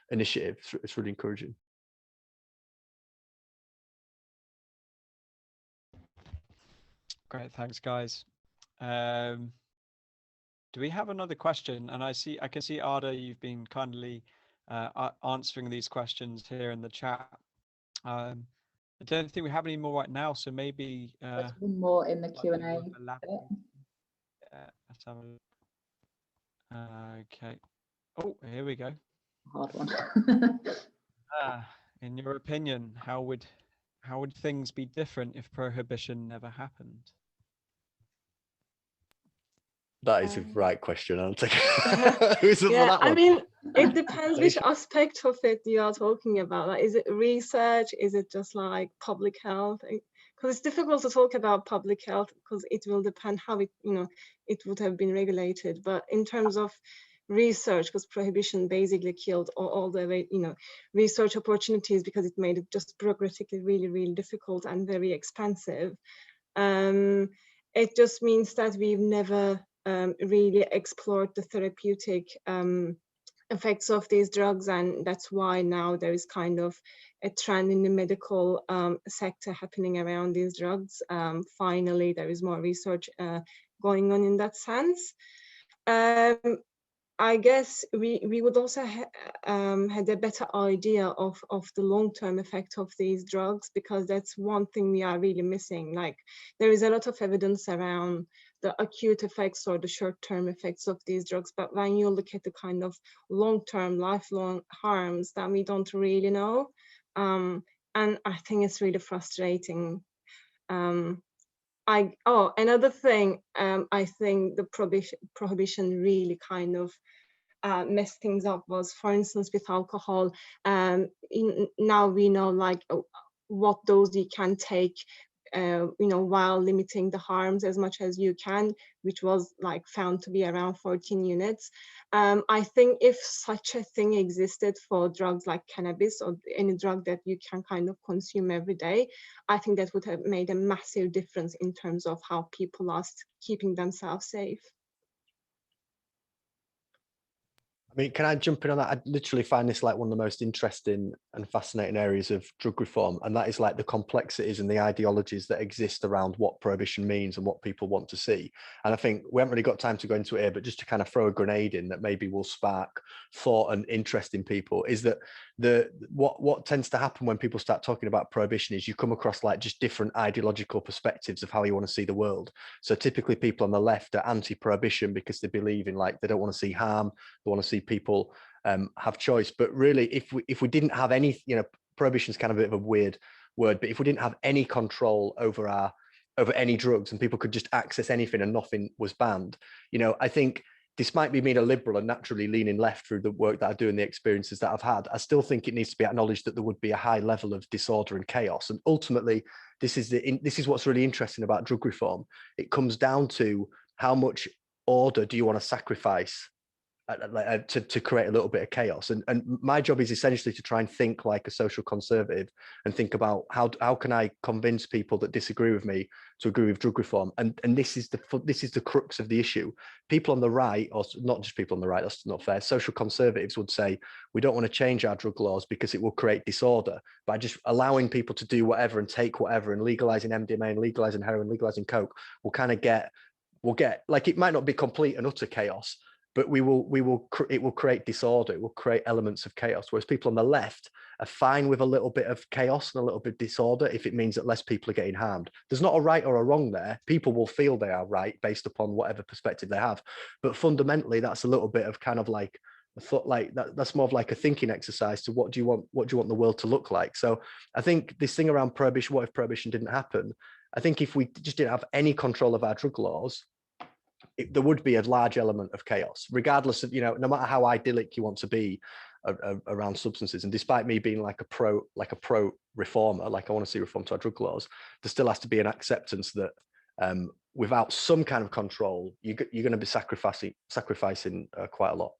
D: initiative. It's really encouraging.
A: Great, thanks guys. Do we have another question? And I can see Arda, you've been kindly answering these questions here in the chat. I don't think we have any more right now, so maybe
C: there's one more in the Q&A.
A: Let's have a okay. Oh, here we go.
C: Hard one.
A: In your opinion, how would things be different if prohibition never happened?
D: That is the right question. I'll take
E: yeah, I mean, it depends which aspect of it you are talking about. Like, is it research? Is it just like public health? Because it's difficult to talk about public health because it will depend how it would have been regulated. But in terms of research, because prohibition basically killed all the research opportunities because it made it just bureaucratically really difficult and very expensive. It just means that we've never really explored the therapeutic effects of these drugs, and that's why now there is kind of a trend in the medical sector happening around these drugs. Finally, there is more research going on in that sense. I guess we would also had a better idea of the long-term effect of these drugs, because that's one thing we are really missing. Like, there is a lot of evidence around the acute effects or the short-term effects of these drugs, but when you look at the kind of long-term, lifelong harms, that we don't really know. And and I think it's really frustrating. Another thing, I think the prohibition really kind of messed things up was, for instance, with alcohol. Now we know like what dose you can take, while limiting the harms as much as you can, which was like found to be around 14 units. I think if such a thing existed for drugs like cannabis or any drug that you can kind of consume every day, I think that would have made a massive difference in terms of how people are keeping themselves safe.
D: I mean, can I jump in on that? I literally find this like one of the most interesting and fascinating areas of drug reform, and that is like the complexities and the ideologies that exist around what prohibition means and what people want to see. And I think we haven't really got time to go into it here, but just to kind of throw a grenade in that maybe will spark thought and interest in people, is that what tends to happen when people start talking about prohibition is you come across like just different ideological perspectives of how you want to see the world. So typically people on the left are anti-prohibition because they believe in like they don't want to see harm, they want to see people have choice. But really, if we didn't have any, prohibition is kind of a bit of a weird word, but if we didn't have any control over any drugs and people could just access anything and nothing was banned, I think, despite me being a liberal and naturally leaning left through the work that I do and the experiences that I've had, I still think it needs to be acknowledged that there would be a high level of disorder and chaos. And ultimately, this is what's really interesting about drug reform. It comes down to how much order do you want to sacrifice to create a little bit of chaos. And my job is essentially to try and think like a social conservative and think about how can I convince people that disagree with me to agree with drug reform. And this is the crux of the issue. People on the right, or not just people on the right, that's not fair, social conservatives would say we don't want to change our drug laws because it will create disorder. By just allowing people to do whatever and take whatever, and legalizing MDMA and legalizing heroin, legalizing coke, we'll get like, it might not be complete and utter chaos, but it will create disorder. It will create elements of chaos. Whereas people on the left are fine with a little bit of chaos and a little bit of disorder if it means that less people are getting harmed. There's not a right or a wrong there. People will feel they are right based upon whatever perspective they have. But fundamentally, that's a little bit of kind of like a thought, like that's more of like a thinking exercise to what do you want the world to look like. So I think this thing around prohibition, what if prohibition didn't happen? I think if we just didn't have any control of our drug laws, there would be a large element of chaos, regardless of, no matter how idyllic you want to be around substances. And despite me being like a pro reformer, like I want to see reform to our drug laws, there still has to be an acceptance that without some kind of control, you're going to be sacrificing quite a lot.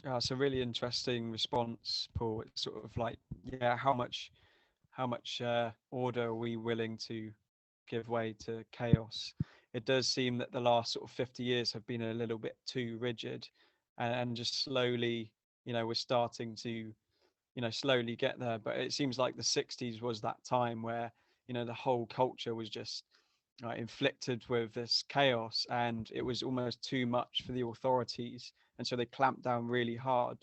A: Yeah, it's a really interesting response, Paul. It's sort of like, how much order are we willing to give way to chaos? It does seem that the last sort of 50 years have been a little bit too rigid, and just slowly, we're starting to, slowly get there. But it seems like the 60s was that time where, the whole culture was just inflicted with this chaos, and it was almost too much for the authorities, and so they clamped down really hard.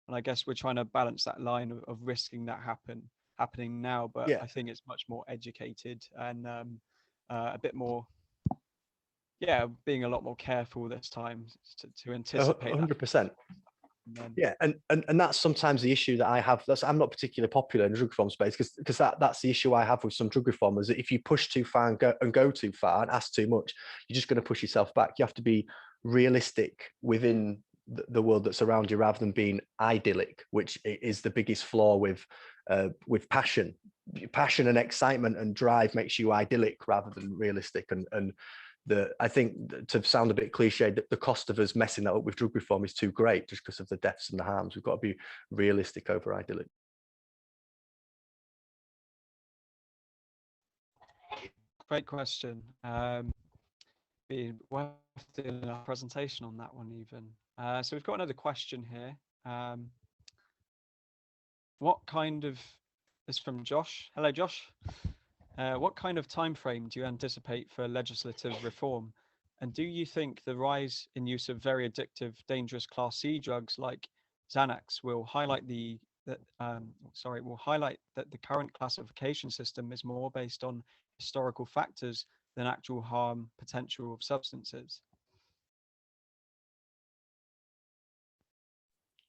A: And I guess we're trying to balance that line of risking that happening now, but I think it's much more educated and a bit more, being a lot more careful this time to anticipate
D: 100%. Yeah, and that's sometimes the issue that I have. I'm not particularly popular in the drug reform space because that's the issue I have with some drug reformers. That if you push too far and go too far and ask too much, you're just going to push yourself back. You have to be realistic within the world that's around you, rather than being idyllic, which is the biggest flaw with passion. Passion and excitement and drive makes you idyllic rather than realistic. And I think, to sound a bit cliche, that the cost of us messing that up with drug reform is too great just because of the deaths and the harms. We've got to be realistic over idyllic.
A: Great question. Be worth doing a presentation on that one even. So we've got another question here. This is from Josh. Hello, Josh. What kind of time frame do you anticipate for legislative reform? And do you think the rise in use of very addictive, dangerous Class C drugs like Xanax will highlight that the current classification system is more based on historical factors than actual harm potential of substances?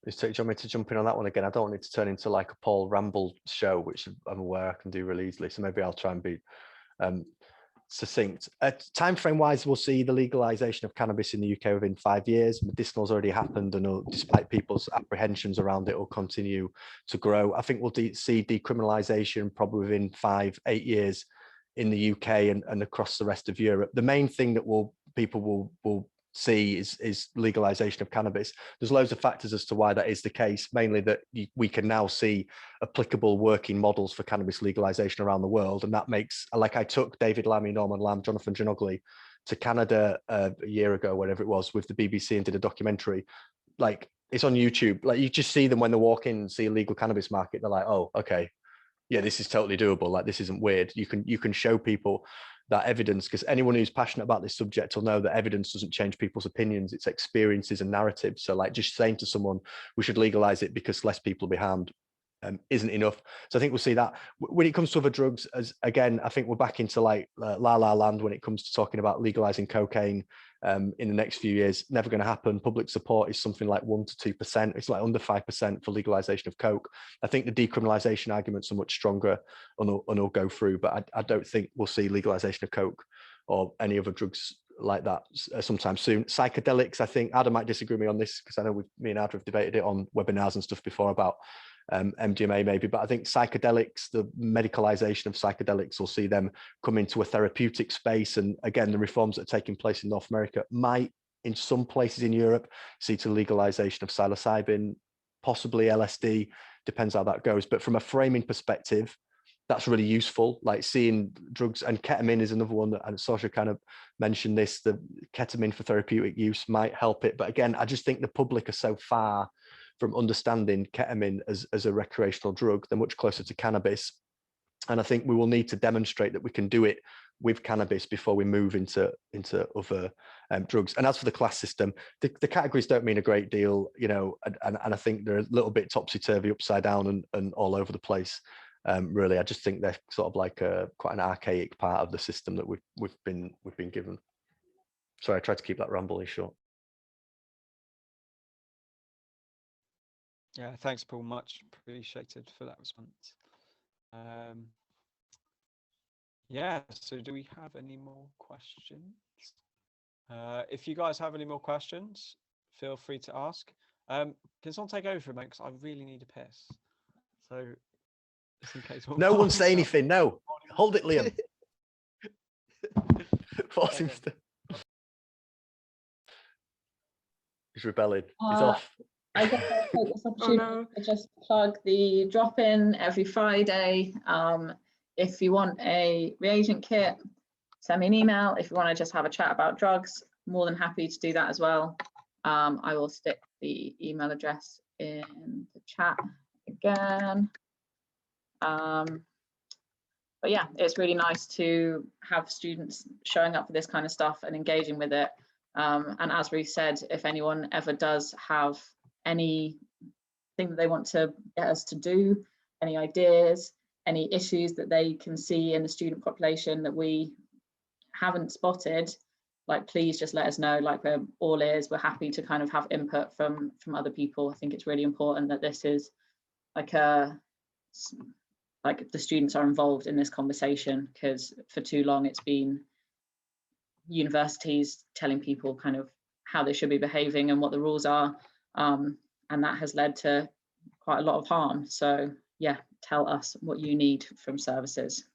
D: Do you want me to jump in on that one again? I don't want it to turn into like a Paul Ramble show, which I'm aware I can do really easily. So maybe I'll try and be succinct. Time frame wise, we'll see the legalization of cannabis in the UK within 5 years. Medicinal's already happened, and despite people's apprehensions around it, will continue to grow. I think we'll see decriminalization probably within 5-8 years in the UK and across the rest of Europe. The main thing that people will see is legalization of cannabis. There's loads of factors as to why that is the case, mainly that we can now see applicable working models for cannabis legalization around the world. And that makes, like, I took David Lammy, Norman Lamb, Jonathan Gianogli to Canada a year ago, whatever it was, with the BBC, and did a documentary. Like, it's on YouTube. Like, you just see them when they walk in and see a legal cannabis market. They're like, oh, okay, yeah, this is totally doable. Like, this isn't weird. You can show people that evidence, because anyone who's passionate about this subject will know that evidence doesn't change people's opinions, it's experiences and narratives. So like, just saying to someone we should legalize it because less people will be harmed isn't enough. So I think we'll see that. When it comes to other drugs, as again, I think we're back into like la la land when it comes to talking about legalizing cocaine in the next few years. Never going to happen. Public support is something like 1 to 2%. It's like under 5% for legalization of coke. I think the decriminalization arguments are much stronger and will go through, but I don't think we'll see legalization of coke or any other drugs like that sometime soon. Psychedelics, I think Arda might disagree with me on this, because I know me and Arda have debated it on webinars and stuff before about MDMA maybe, but I think psychedelics, the medicalization of psychedelics, will see them come into a therapeutic space. And again, the reforms that are taking place in North America might, in some places in Europe, see to legalization of psilocybin, possibly LSD, depends how that goes. But from a framing perspective, that's really useful. Like, seeing drugs, and ketamine is another one that, and Sorcha kind of mentioned this, the ketamine for therapeutic use might help it. But again, I just think the public are so far from understanding ketamine as a recreational drug. They're much closer to cannabis. And I think we will need to demonstrate that we can do it with cannabis before we move into other drugs. And as for the class system, the categories don't mean a great deal, you know, and I think they're a little bit topsy-turvy, upside down and all over the place. Really, I just think they're sort of like quite an archaic part of the system that we've been given. Sorry, I tried to keep that rambly short.
A: Yeah, thanks, Paul. Much appreciated for that response. Yeah, so do we have any more questions? If you guys have any more questions, feel free to ask. Can someone take over for a moment, because I really need a piss. So, just in case.
D: No one say anything. No, hold it, Liam. Force him to. He's rebelling. He's off.
C: I guess I'll take this opportunity to just plug the drop-in every Friday. If you want a reagent kit, send me an email. If you want to just have a chat about drugs, more than happy to do that as well. I will stick the email address in the chat again. But yeah, it's really nice to have students showing up for this kind of stuff and engaging with it. And as Ruth said, if anyone ever does have anything that they want to get us to do, any ideas, any issues that they can see in the student population that we haven't spotted, like, please just let us know. Like, we're all ears. We're happy to kind of have input from other people. I think it's really important that this is like the students are involved in this conversation, because for too long it's been universities telling people kind of how they should be behaving and what the rules are. And that has led to quite a lot of harm. So yeah, tell us what you need from services.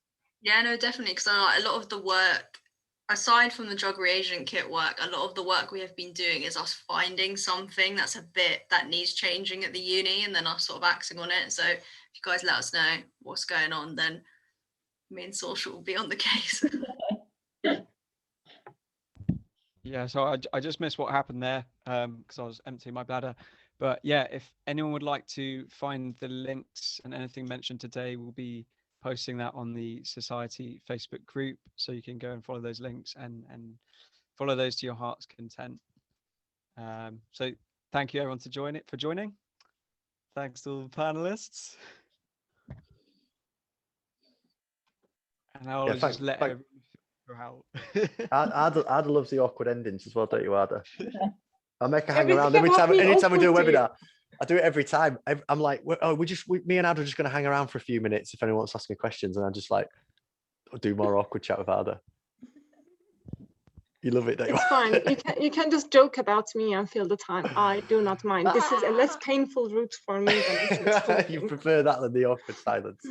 B: Yeah, no, definitely, because a lot of the work, aside from the drug reagent kit work, a lot of the work we have been doing is us finding something that's a bit that needs changing at the uni, and then us sort of acting on it. So if you guys let us know what's going on, then me and Sorcha will be on the case.
A: Yeah, so I just missed what happened there because I was emptying my bladder. But yeah, if anyone would like to find the links and anything mentioned today, we'll be posting that on the Society Facebook group, so you can go and follow those links and follow those to your heart's content. So thank you everyone for joining. Thanks to all the panelists. And I'll just let everyone out.
D: Arda loves the awkward endings as well, don't you, Arda? I'll make her hang around anytime we do a webinar. I do it every time. I'm like, oh, me and Arda are just going to hang around for a few minutes if anyone wants to ask me questions, and I just like do more awkward chat with Arda. You love it, don't you?
E: It's fine. You can just joke about me and fill the time. I do not mind. This is a less painful route for me than actually
D: You
E: talking.
D: prefer that than the awkward silence.